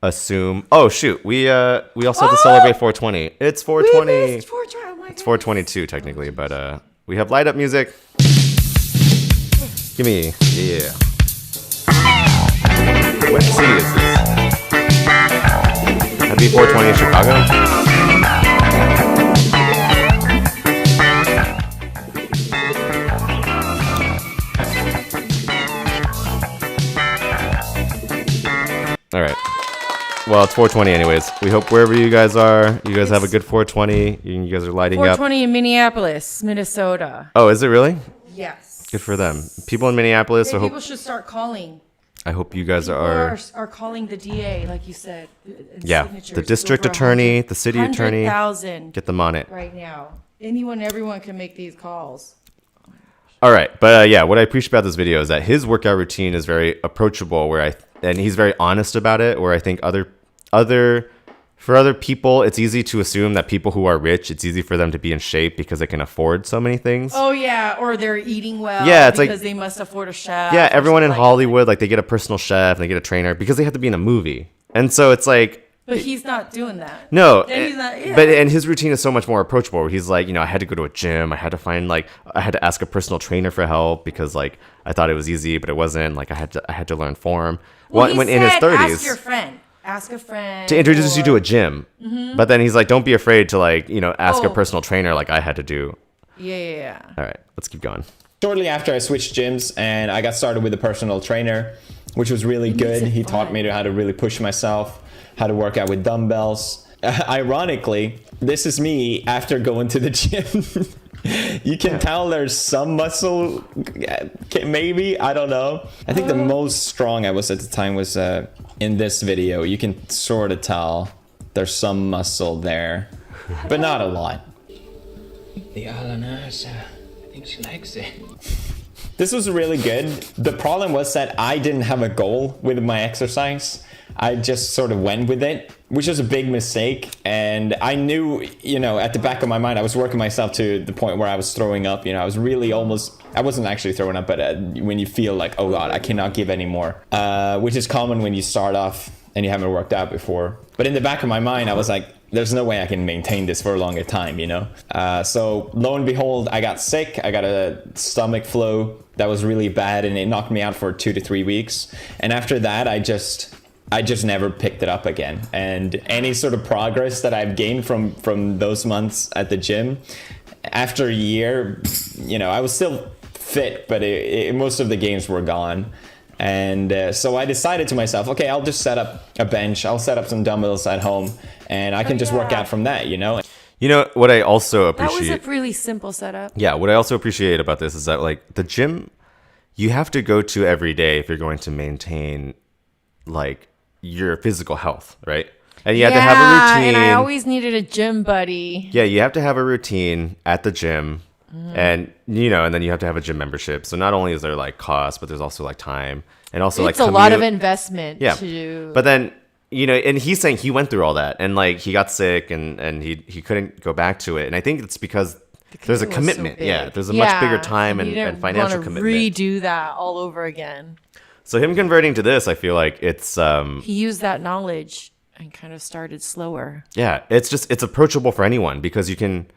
S2: assume. Oh shoot, we also have to celebrate 420. It's 420.
S1: We missed 420. Oh my
S2: it's 422 technically, but we have light up music. Give me What city is this? That'd be 420 in Chicago. All right. Well, it's 420 anyways. We hope wherever you guys are, you guys have a good 420. You guys are lighting
S1: 420 in Minneapolis, Minnesota.
S2: Oh, is it really?
S1: Yes.
S2: Good for them. People in Minneapolis.
S1: Hey, people should start calling.
S2: I hope you guys
S1: People
S2: are
S1: calling the DA, like you said.
S2: Yeah, the district attorney, the city attorney.
S1: 100,000.
S2: Get them on it.
S1: Right now. Everyone can make these calls.
S2: All right, but what I appreciate about this video is that his workout routine is very approachable, and he's very honest about it. Where I think for other people, it's easy to assume that people who are rich, it's easy for them to be in shape because they can afford so many things.
S1: Oh yeah, or they're eating well.
S2: Yeah, it's
S1: because
S2: like,
S1: they must afford a chef.
S2: Yeah, everyone in Hollywood, like they get a personal chef and they get a trainer because they have to be in a movie, and so it's like.
S1: But he's not doing that.
S2: No,
S1: Then he's not,
S2: and his routine is so much more approachable. Where he's like, I had to go to a gym. I had to ask a personal trainer for help because like I thought it was easy, but it wasn't. Like I had to learn form.
S1: Well, he
S2: when
S1: said,
S2: in his 30s,
S1: ask a friend
S2: to introduce you to a gym.
S1: Mhm.
S2: But then he's like, don't be afraid to ask a personal trainer like I had to do.
S1: Yeah.
S2: All right, let's keep going.
S17: Shortly after, I switched gyms and I got started with a personal trainer, which was really good. He taught me how to really push myself, how to work out with dumbbells. Ironically, this is me after going to the gym. You can tell there's some muscle, maybe, I don't know. I think the most strong I was at the time was in this video. You can sort of tell there's some muscle there, but not a lot.
S21: The Alanasa, I think she likes it.
S17: This was really good. The problem was that I didn't have a goal with my exercise. I just sort of went with it, which was a big mistake. And I knew, at the back of my mind, I was working myself to the point where I was throwing up. I was really I wasn't actually throwing up, but when you feel like, oh God, I cannot give any more, which is common when you start off and you haven't worked out before. But in the back of my mind, I was like, there's no way I can maintain this for a longer time, So lo and behold, I got sick. I got a stomach flu that was really bad, and it knocked me out for 2 to 3 weeks. And after that, I just never picked it up again. And any sort of progress that I've gained from those months at the gym, after a year, I was still fit, but most of the gains were gone. And so I decided to myself, okay, I'll just set up a bench. I'll set up some dumbbells at home, and I can just work out from that,
S2: What I also appreciate...
S1: That was a really simple setup.
S2: Yeah, what I also appreciate about this is that, like, the gym, you have to go to every day if you're going to maintain, like, your physical health, right? And you have to have a routine.
S1: And I always needed a gym buddy.
S2: Yeah, you have to have a routine at the gym. And, and then you have to have a gym membership. So not only is there, like, cost, but there's also, like, time. And also,
S1: it's a lot of investment.
S2: Yeah.
S1: To...
S2: But then, and he's saying he went through all that. And, like, he got sick and he couldn't go back to it. And I think it's because there's a commitment. So there's a much bigger time and financial commitment.
S1: Redo that all over again.
S2: So him converting to this, I feel like it's...
S1: he used that knowledge and kind of started slower.
S2: Yeah, it's approachable for anyone because you can...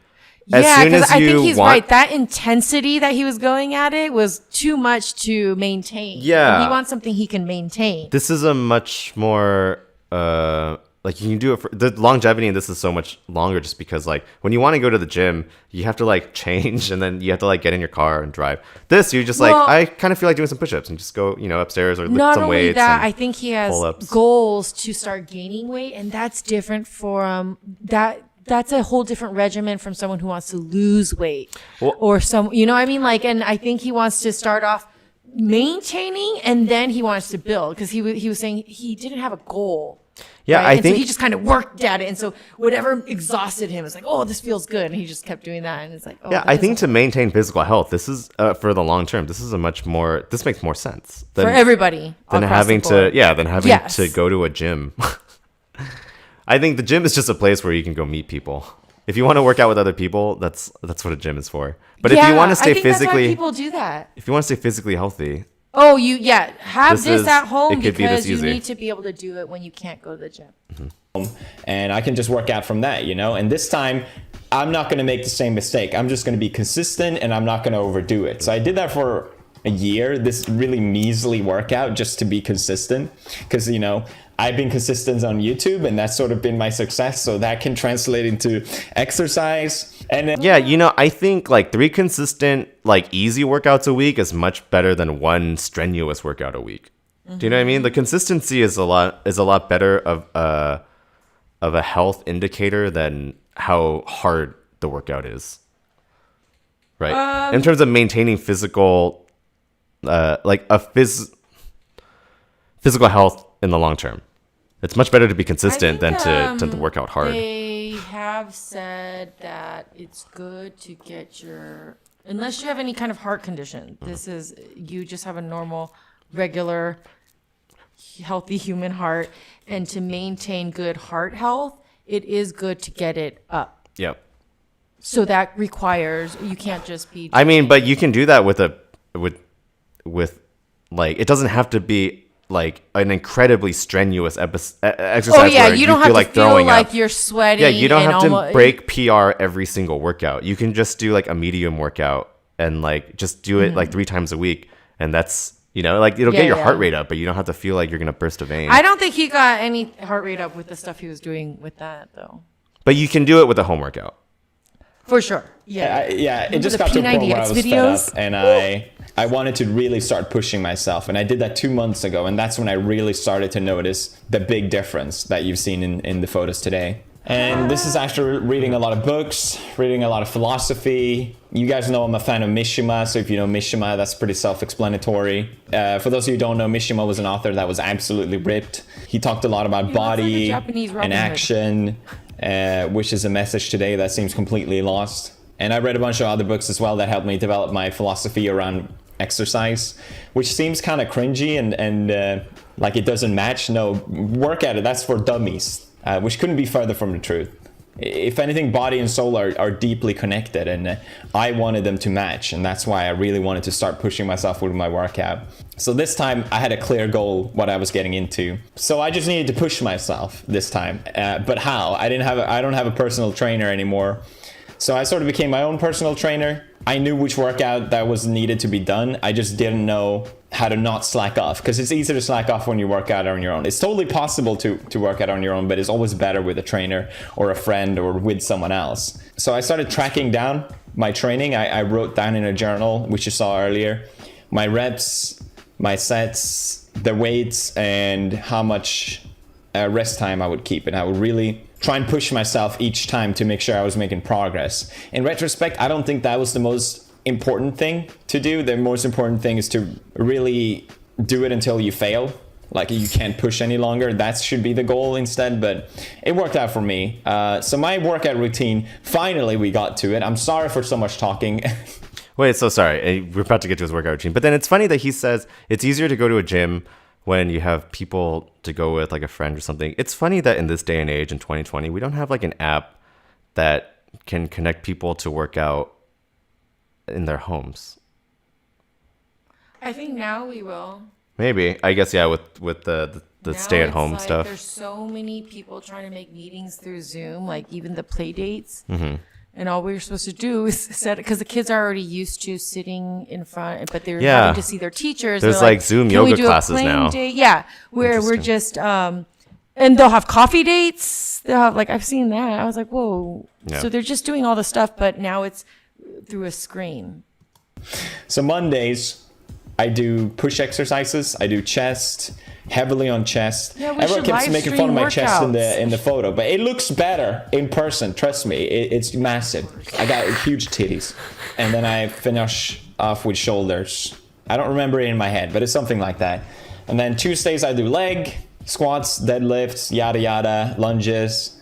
S1: Yeah, because I think he's right. That intensity that he was going at it was too much to maintain.
S2: Yeah.
S1: And he wants something he can maintain.
S2: This is a much more... like you can do it for the longevity, and this is so much longer just because, like, when you want to go to the gym, you have to, like, change, and then you have to, like, get in your car and drive. This, you just, I kind of feel like doing some push-ups and just go, upstairs or lift some weights.
S1: Not only that, I think he has goals to start gaining weight, and that's different from that. That's a whole different regimen from someone who wants to lose weight or some, you know what I mean? Like, and I think he wants to start off maintaining and then he wants to build because he was saying he didn't have a goal.
S2: Yeah,
S1: right?
S2: I think
S1: so he just kind of worked at it. And so whatever exhausted him, it's like, oh, this feels good. And he just kept doing that. And it's like, oh,
S2: yeah, I think to maintain physical health, this is for the long term. This makes more sense
S1: for everybody
S2: than having to go to a gym. I think the gym is just a place where you can go meet people. If you want to work out with other people, that's what a gym is for. But if you want to stay physically,
S1: that's why people do that.
S2: If you want to stay physically healthy,
S1: have this at home because you need to be able to do it when you can't go to the gym.
S17: Mm-hmm. And I can just work out from that, And this time, I'm not going to make the same mistake. I'm just going to be consistent, and I'm not going to overdo it. So I did that for a year. This really measly workout just to be consistent, because I've been consistent on YouTube, and that's sort of been my success. So that can translate into exercise. And then,
S2: I think like 3 consistent, like easy workouts a week is much better than 1 strenuous workout a week. Mm-hmm. Do you know what I mean? The consistency is a lot better of a health indicator than how hard the workout is. Right. In terms of maintaining physical, physical health in the long term. It's much better to be consistent than to work out hard.
S1: They have said that it's good to get unless you have any kind of heart condition. This is, you just have a normal, regular, healthy human heart. And to maintain good heart health, it is good to get it up.
S2: Yep.
S1: So that requires, you can't just be...
S2: I mean, but you can do that with it doesn't have to be like an incredibly strenuous exercise.
S1: Oh yeah, you don't have
S2: like
S1: to feel like you're sweating.
S2: Yeah, you don't have to break PR every single workout. You can just do like a medium workout and like just do it like 3 times a week, and that's it'll get your heart rate up, but you don't have to feel like you're gonna burst a vein.
S1: I don't think he got any heart rate up with the stuff he was doing with that though.
S2: But you can do it with a home workout.
S1: For sure.
S17: Yeah. It just got to a point where I was fed up, and I wanted to really start pushing myself. And I did that 2 months ago. And that's when I really started to notice the big difference that you've seen in the photos today. And this is after reading a lot of books, reading a lot of philosophy. You guys know I'm a fan of Mishima. So if you know Mishima, that's pretty self-explanatory. For those of you who don't know, Mishima was an author that was absolutely ripped. He talked a lot about body and action. Which is a message today that seems completely lost. And I read a bunch of other books as well that helped me develop my philosophy around exercise, which seems kind of cringy and like it doesn't match. No, workout, that's for dummies, which couldn't be further from the truth. If anything, body and soul are deeply connected, and I wanted them to match, and that's why I really wanted to start pushing myself with my workout. So this time I had a clear goal what I was getting into. So I just needed to push myself this time. But how? I don't have a personal trainer anymore. So I sort of became my own personal trainer. I knew which workout that was needed to be done. I just didn't know how to not slack off, because it's easy to slack off when you work out on your own. It's totally possible to work out on your own, but it's always better with a trainer or a friend or with someone else. So I started tracking down my training. I wrote down in a journal, which you saw earlier, my reps, my sets, the weights, and how much rest time I would keep. And I would really try and push myself each time to make sure I was making progress. In retrospect, I don't think that was the most important thing to do. The most important thing is to really do it until you fail. Like you can't push any longer. That should be the goal instead, but it worked out for me. So my workout routine, finally we got to it. I'm sorry for so much talking.
S2: Wait, so sorry. We're about to get to his workout routine. But then it's funny that he says it's easier to go to a gym when you have people to go with, like a friend or something. It's funny that in this day and age in 2020, we don't have like an app that can connect people to work out in their homes.
S1: I think now we will.
S2: Maybe. I guess, yeah, with the stay-at-home
S1: like
S2: stuff.
S1: There's so many people trying to make meetings through Zoom, like even the play dates.
S2: Mm-hmm.
S1: And all we were supposed to do is set, because the kids are already used to sitting in front, but they're having to see their teachers.
S2: There's like Zoom yoga classes now.
S1: Yeah, where we're just, and they'll have coffee dates. They'll have, like, I've seen that. I was like, whoa.
S2: Yeah.
S1: So they're just doing all the stuff, but now it's through a screen.
S17: So Mondays, I do push exercises. I do chest, heavily on chest.
S1: Yeah,
S17: Everyone keeps making fun of my chest in the photo, but it looks better in person. Trust me, it's massive. I got huge titties, and then I finish off with shoulders. I don't remember it in my head, but it's something like that. And then Tuesdays I do leg, squats, deadlifts, yada yada, lunges,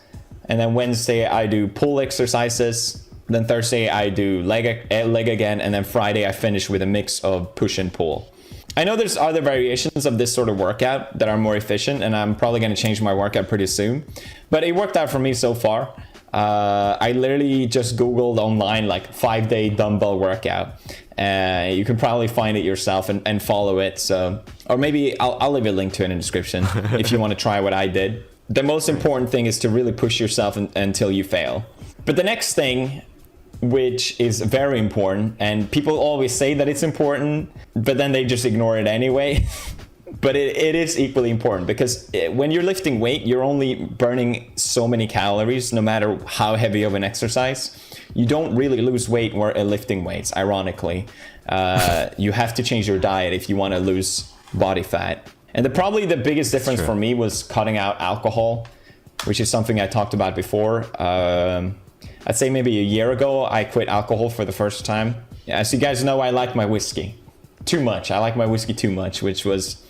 S17: and then Wednesday I do pull exercises. Then Thursday I do leg again, and then Friday I finish with a mix of push and pull. I know there's other variations of this sort of workout that are more efficient, and I'm probably going to change my workout pretty soon. But it worked out for me so far. I literally just Googled online like 5-day dumbbell workout. You can probably find it yourself and follow it. So, or maybe I'll leave a link to it in the description if you want to try what I did. The most important thing is to really push yourself until you fail. But the next thing, which is very important, and people always say that it's important, but then they just ignore it anyway. But it is equally important, because when you're lifting weight, you're only burning so many calories, no matter how heavy of an exercise. You don't really lose weight lifting weights, ironically. You have to change your diet if you want to lose body fat. And probably the biggest difference for me was cutting out alcohol, which is something I talked about before. I'd say maybe a year ago, I quit alcohol for the first time. As you guys know, I like my whiskey too much. I like my whiskey too much, which was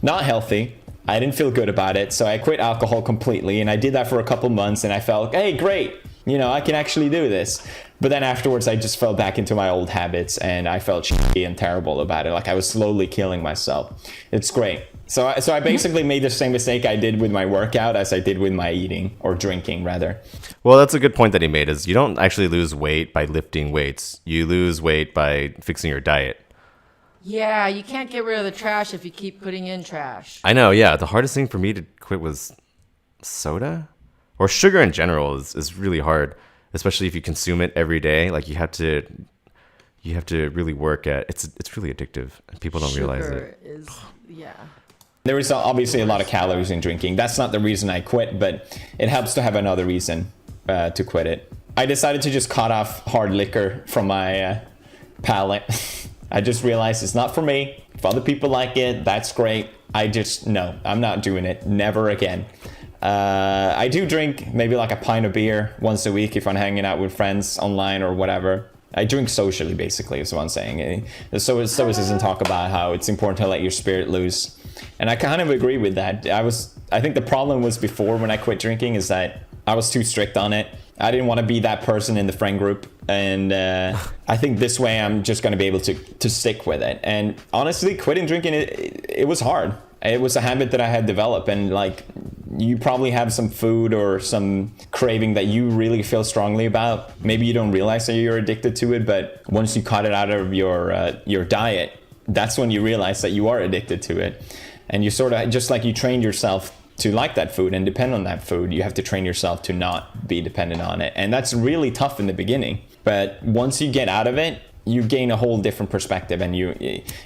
S17: not healthy. I didn't feel good about it, so I quit alcohol completely, and I did that for a couple months, and I felt, hey, great, I can actually do this. But then afterwards, I just fell back into my old habits, and I felt shitty and terrible about it. Like I was slowly killing myself. It's great. So I basically made the same mistake I did with my workout as I did with my eating, or drinking rather.
S2: Well, that's a good point that he made, is you don't actually lose weight by lifting weights. You lose weight by fixing your diet.
S1: Yeah, you can't get rid of the trash if you keep putting in trash.
S2: I know, yeah. The hardest thing for me to quit was soda, or sugar in general is really hard, especially if you consume it every day. Like you have to really work at it's really addictive, and people don't realize it.
S1: Yeah.
S17: There is obviously a lot of calories in drinking. That's not the reason I quit, but it helps to have another reason to quit it. I decided to just cut off hard liquor from my palate. I just realized it's not for me. If other people like it, that's great. I'm not doing it. Never again. I do drink maybe like a pint of beer once a week if I'm hanging out with friends online or whatever. I drink socially, basically, is what I'm saying. The Stoics doesn't talk about how it's important to let your spirit loose. And I kind of agree with that. I think the problem was before when I quit drinking is that I was too strict on it. I didn't want to be that person in the friend group. And I think this way I'm just going to be able to stick with it. And honestly, quitting drinking, it was hard. It was a habit that I had developed, and like you probably have some food or some craving that you really feel strongly about. Maybe you don't realize that you're addicted to it, but once you cut it out of your diet, that's when you realize that you are addicted to it. And you sort of, just like you trained yourself to like that food and depend on that food, you have to train yourself to not be dependent on it. And that's really tough in the beginning. But once you get out of it, you gain a whole different perspective. And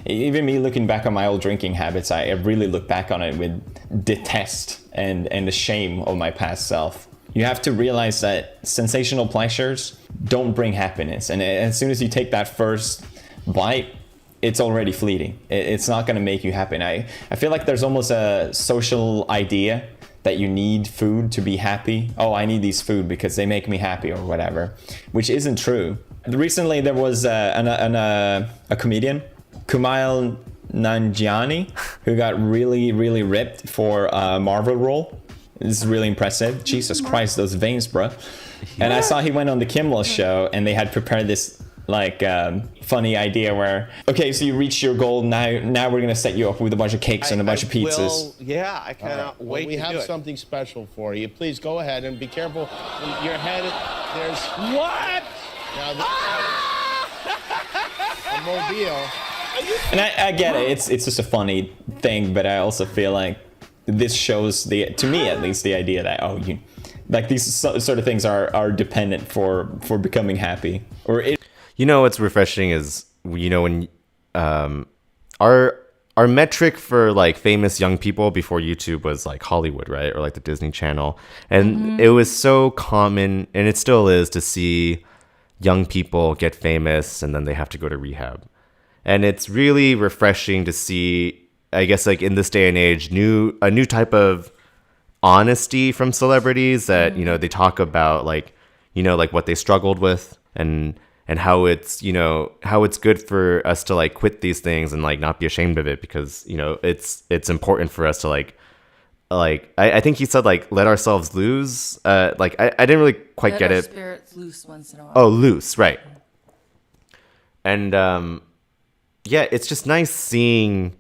S17: even me looking back on my old drinking habits, I really look back on it with detest and the shame of my past self. You have to realize that sensational pleasures don't bring happiness. And as soon as you take that first bite, it's already fleeting. It's not going to make you happy. And I feel like there's almost a social idea that you need food to be happy. Oh, I need these food because they make me happy or whatever, which isn't true. Recently, there was a comedian, Kumail Nanjiani, who got really, really ripped for a Marvel role. This is really impressive. Jesus Christ, those veins, bro. And I saw he went on the Kimmel show and they had prepared this like funny idea where, okay, so you reached your goal, now we're gonna set you up with a bunch of cakes and a bunch of pizzas.
S6: Yeah, I cannot wait. We have something special for you. Please go ahead and be careful. Your head, there's what? Now a mobile.
S17: And I get it. It's just a funny thing, but I also feel like this shows to me at least, the idea that like these sort of things are dependent for becoming happy.
S2: You know what's refreshing is, you know, when our metric for like famous young people before YouTube was like Hollywood, right? Or like the Disney Channel. And it was so common, and it still is, to see young people get famous and then they have to go to rehab. And it's really refreshing to see, I guess, like in this day and age, a new type of honesty from celebrities that, you know, they talk about like, you know, like what they struggled with and how it's, you know, how it's good for us to like quit these things and like not be ashamed of it, because, you know, it's important for us to like I think he said like let ourselves loose. Like I didn't really quite get it.
S1: Spirits loose once in a while.
S2: Oh, loose, right. And yeah, it's just nice seeing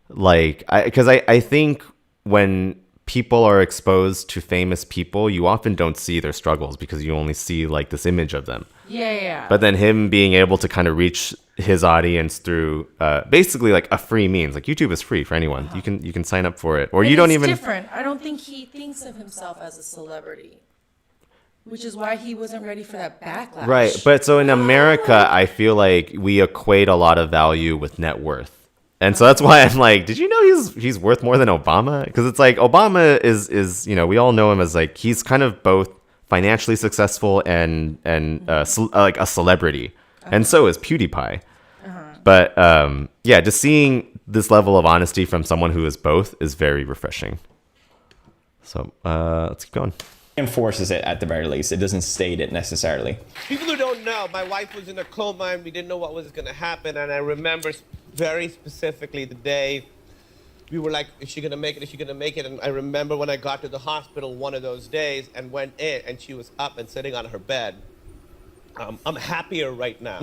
S2: like because I think when people are exposed to famous people, you often don't see their struggles because you only see like this image of them.
S1: Yeah.
S2: But then him being able to kind of reach his audience through basically like a free means. Like YouTube is free for anyone. You can sign up for it, or you don't even.
S1: It's different. I don't think he thinks of himself as a celebrity, which is why he wasn't ready for that backlash.
S2: Right, but so in America, I feel like we equate a lot of value with net worth. And so that's why I'm like, did you know he's worth more than Obama? Because it's like Obama is you know, we all know him as like, he's kind of both financially successful and like a celebrity, and so is PewDiePie. But yeah, just seeing this level of honesty from someone who is both is very refreshing. So let's keep going.
S17: Enforces it at the very least. It doesn't state it necessarily.
S22: People who don't know, my wife was in a coma and we didn't know what was going to happen. And I remember very specifically the day we were like, is she going to make it? Is she going to make it? And I remember when I got to the hospital one of those days and went in and she was up and sitting on her bed. I'm happier right now.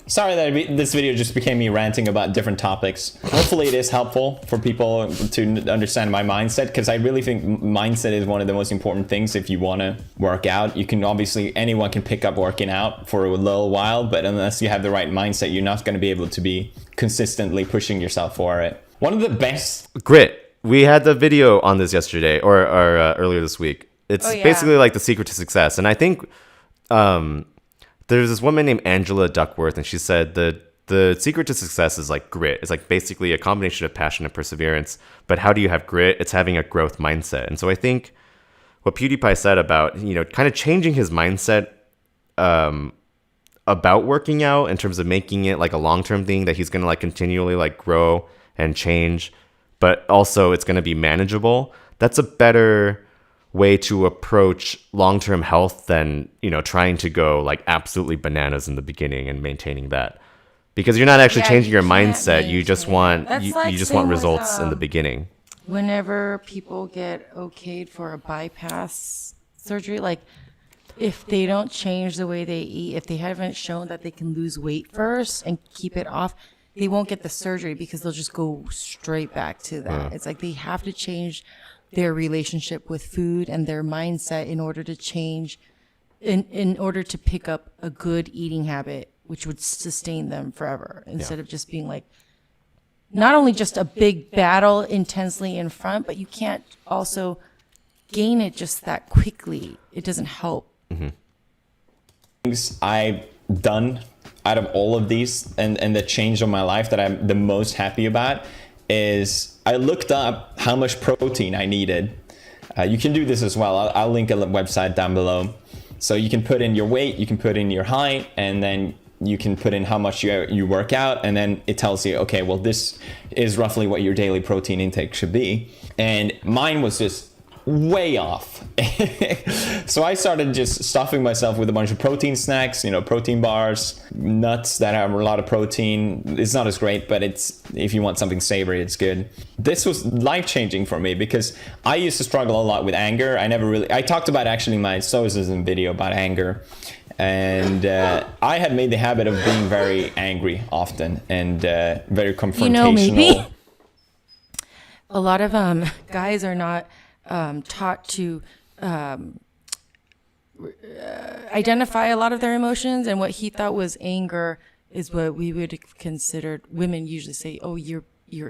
S17: Sorry that this video just became me ranting about different topics. Hopefully it is helpful for people to understand my mindset, because I really think mindset is one of the most important things if you want to work out. You can obviously, anyone can pick up working out for a little while, but unless you have the right mindset, you're not going to be able to be consistently pushing yourself for it. One of the best...
S2: Grit. We had the video on this yesterday or earlier this week. It's basically like the secret to success. And I think... there's this woman named Angela Duckworth, and she said the secret to success is like grit. It's like basically a combination of passion and perseverance. But how do you have grit? It's having a growth mindset. And so I think what PewDiePie said about, you know, kind of changing his mindset about working out in terms of making it like a long-term thing that he's going to like continually like grow and change, but also it's going to be manageable. That's a better way to approach long-term health than, you know, trying to go like absolutely bananas in the beginning and maintaining that, because you're not actually changing your mindset. You just want you just want results in the beginning.
S1: Whenever people get okayed for a bypass surgery, like if they don't change the way they eat, if they haven't shown that they can lose weight first and keep it off, they won't get the surgery because they'll just go straight back to that. It's like they have to change their relationship with food and their mindset in order to change, in order to pick up a good eating habit, which would sustain them forever, instead of just being like, not only just a big battle intensely in front, but you can't also gain it just that quickly. It doesn't help.
S17: Things I've done out of all of these and the change of my life that I'm the most happy about is I looked up how much protein I needed. You can do this as well. I'll link a website down below. So you can put in your weight, you can put in your height, and then you can put in how much you work out, and then it tells you, okay, well, this is roughly what your daily protein intake should be. And mine was just way off. So I started just stuffing myself with a bunch of protein snacks, protein bars, nuts that have a lot of protein. It's not as great, but if you want something savory, it's good. This was life-changing for me because I used to struggle a lot with anger. I talked about actually my stoicism video about anger. And I had made the habit of being very angry often and very confrontational.
S1: Maybe a lot of guys are not taught to identify a lot of their emotions, and what he thought was anger is what we would have considered. Women usually say, "Oh, you're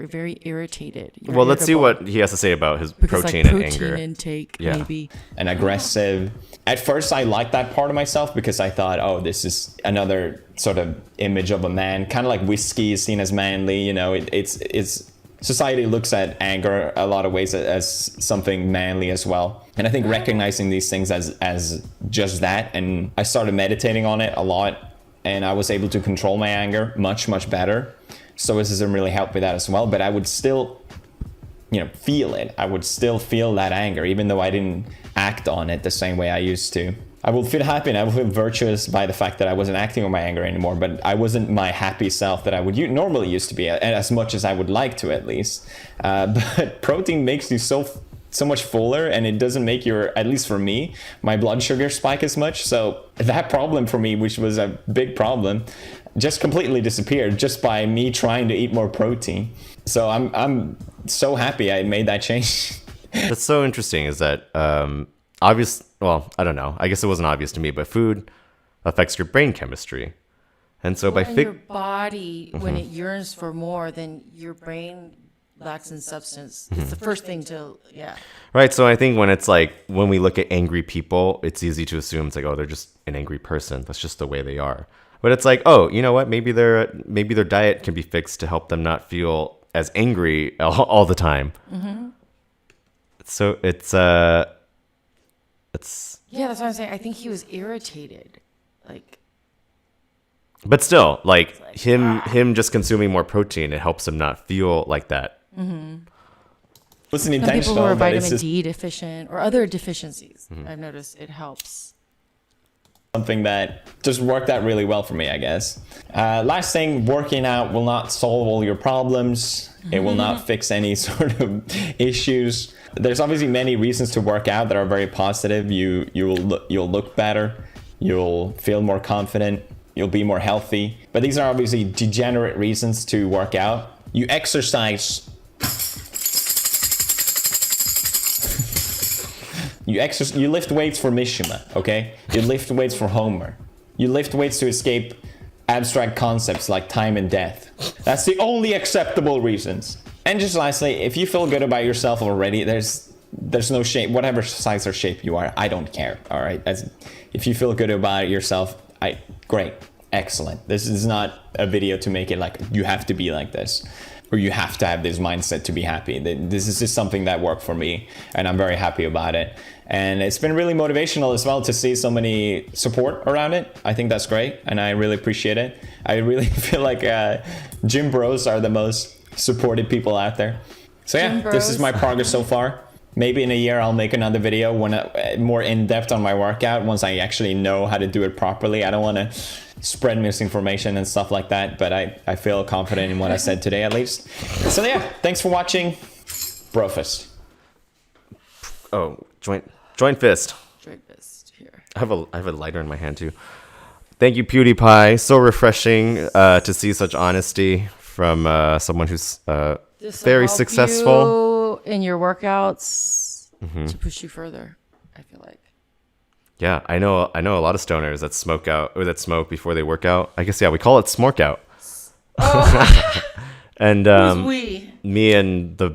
S1: very irritated."
S2: Well, let's see what he has to say about his protein and anger
S1: intake, maybe.
S17: And aggressive. At first, I liked that part of myself because I thought, oh, this is another sort of image of a man, kind of like whiskey is seen as manly. It's society looks at anger a lot of ways as something manly as well. And I think recognizing these things as just that, and I started meditating on it a lot, and I was able to control my anger much, much better. Stoicism really helped with that as well, but I would still, feel it. I would still feel that anger, even though I didn't act on it the same way I used to. I will feel happy and I will feel virtuous by the fact that I wasn't acting on my anger anymore, but I wasn't my happy self that I would normally used to be, as much as I would like to at least. But protein makes you so much fuller, and it doesn't make at least for me, my blood sugar spike as much. So that problem for me, which was a big problem, just completely disappeared just by me trying to eat more protein. So I'm so happy I made that change.
S2: That's so interesting is that obvious. Well, I don't know. I guess it wasn't obvious to me, but food affects your brain chemistry. And so your
S1: body, when it yearns for more, then your brain lacks in substance. It's the first thing
S2: Right. So I think when we look at angry people, it's easy to assume it's like, oh, they're just an angry person. That's just the way they are. But it's like, oh, you know what? Maybe their diet can be fixed to help them not feel as angry all the time. So it's
S1: yeah, that's what I'm saying. I think he was irritated,
S2: But still, him just consuming more protein, it helps him not feel like that.
S17: Wasn't
S1: Some
S17: intentional.
S1: people who are vitamin D deficient or other deficiencies, I've noticed it helps.
S17: Something that just worked out really well for me, I guess. Last thing, working out will not solve all your problems. It will not fix any sort of issues. There's obviously many reasons to work out that are very positive. You'll look better. You'll feel more confident. You'll be more healthy. But these are obviously degenerate reasons to work out. You exercise. You lift weights for Mishima, okay? You lift weights for Homer. You lift weights to escape abstract concepts like time and death. That's the only acceptable reasons. And just lastly, if you feel good about yourself already, there's no shame. Whatever size or shape you are, I don't care, all right? If you feel good about yourself, great, excellent. This is not a video to make it like you have to be like this, or you have to have this mindset to be happy. This is just something that worked for me, and I'm very happy about it. And it's been really motivational as well to see so many support around it. I think that's great, and I really appreciate it. I really feel like gym bros are the most supported people out there. So yeah, this is my progress so far. Maybe in a year I'll make another video more in-depth on my workout once I actually know how to do it properly. I don't want to spread misinformation and stuff like that, but I feel confident in what I said today at least. So yeah, thanks for watching. Brofist.
S2: Oh, joint fist.
S1: Joint fist here.
S2: I have a lighter in my hand too. Thank you, Pewdiepie. So refreshing to see such honesty from someone who's
S1: This will
S2: very
S1: help
S2: successful
S1: you in your workouts
S2: Mhm.
S1: to push you further. I feel like.
S2: Yeah, I know a lot of stoners that smoke out or that smoke before they work out. I guess, yeah, we call it smork out. And
S1: Who's we?
S2: me and the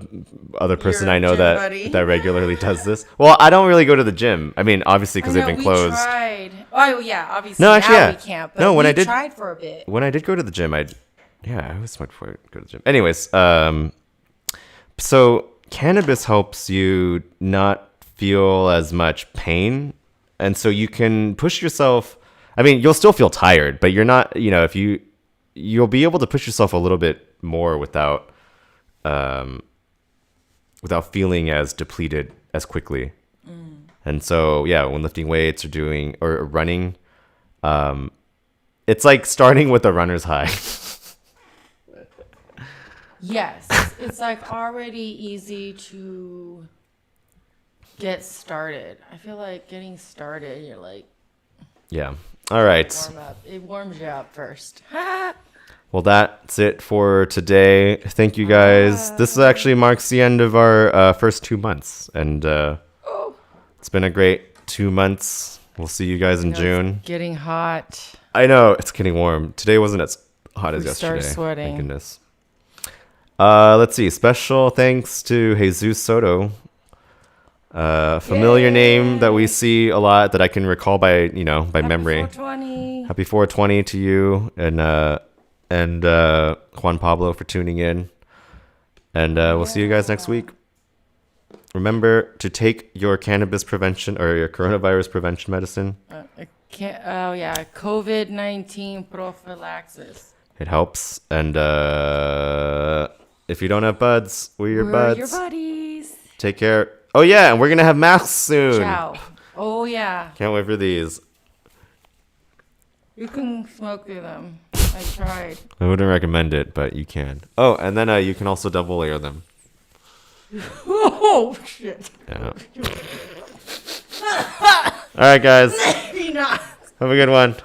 S2: other person
S1: Your
S2: I know
S1: gym
S2: that
S1: buddy.
S2: that regularly does this. Well, I don't really go to the gym. I mean, obviously because
S1: I
S2: they've
S1: know,
S2: been closed.
S1: We tried. Oh yeah, obviously
S2: No, actually,
S1: now
S2: yeah.
S1: we can't. But
S2: No, when
S1: we
S2: I did
S1: tried for a bit.
S2: When I did go to the gym, I always smoked before I go to the gym. Anyways, so cannabis helps you not feel as much pain, and so you can push yourself. I mean, you'll still feel tired, but you're not. You know, if you'll be able to push yourself a little bit more without feeling as depleted as quickly. And so, yeah, when lifting weights or doing or running, it's like starting with a runner's high.
S1: Yes, it's like already easy to get started. I feel like getting started, you're like
S2: Yeah. All right.
S1: warm up. It warms you up first.
S2: Well, that's it for today. Thank you guys. This actually marks the end of our first 2 months, and it's been a great 2 months. We'll see you guys in June.
S1: Getting hot.
S2: I know it's getting warm. Today wasn't as hot as
S1: We
S2: yesterday.
S1: start sweating.
S2: Thank goodness. Let's see. Special thanks to Jesus Soto. Familiar name that we see a lot that I can recall by memory.
S1: 420.
S2: Happy 420 to you and Juan Pablo for tuning in. And we'll see you guys next week. Remember to take your cannabis prevention or your coronavirus prevention medicine.
S1: COVID-19 prophylaxis.
S2: It helps. And if you don't have buds, we're your buds.
S1: Your buddies.
S2: Take care. Oh, yeah, and we're going to have masks soon.
S1: Ciao. Oh, yeah.
S2: Can't wait for these.
S1: You can smoke through them. I tried.
S2: I wouldn't recommend it, but you can. Oh, and then you can also double layer them.
S1: Oh, shit.
S2: Yeah. All right, guys.
S1: Maybe not.
S2: Have a good one.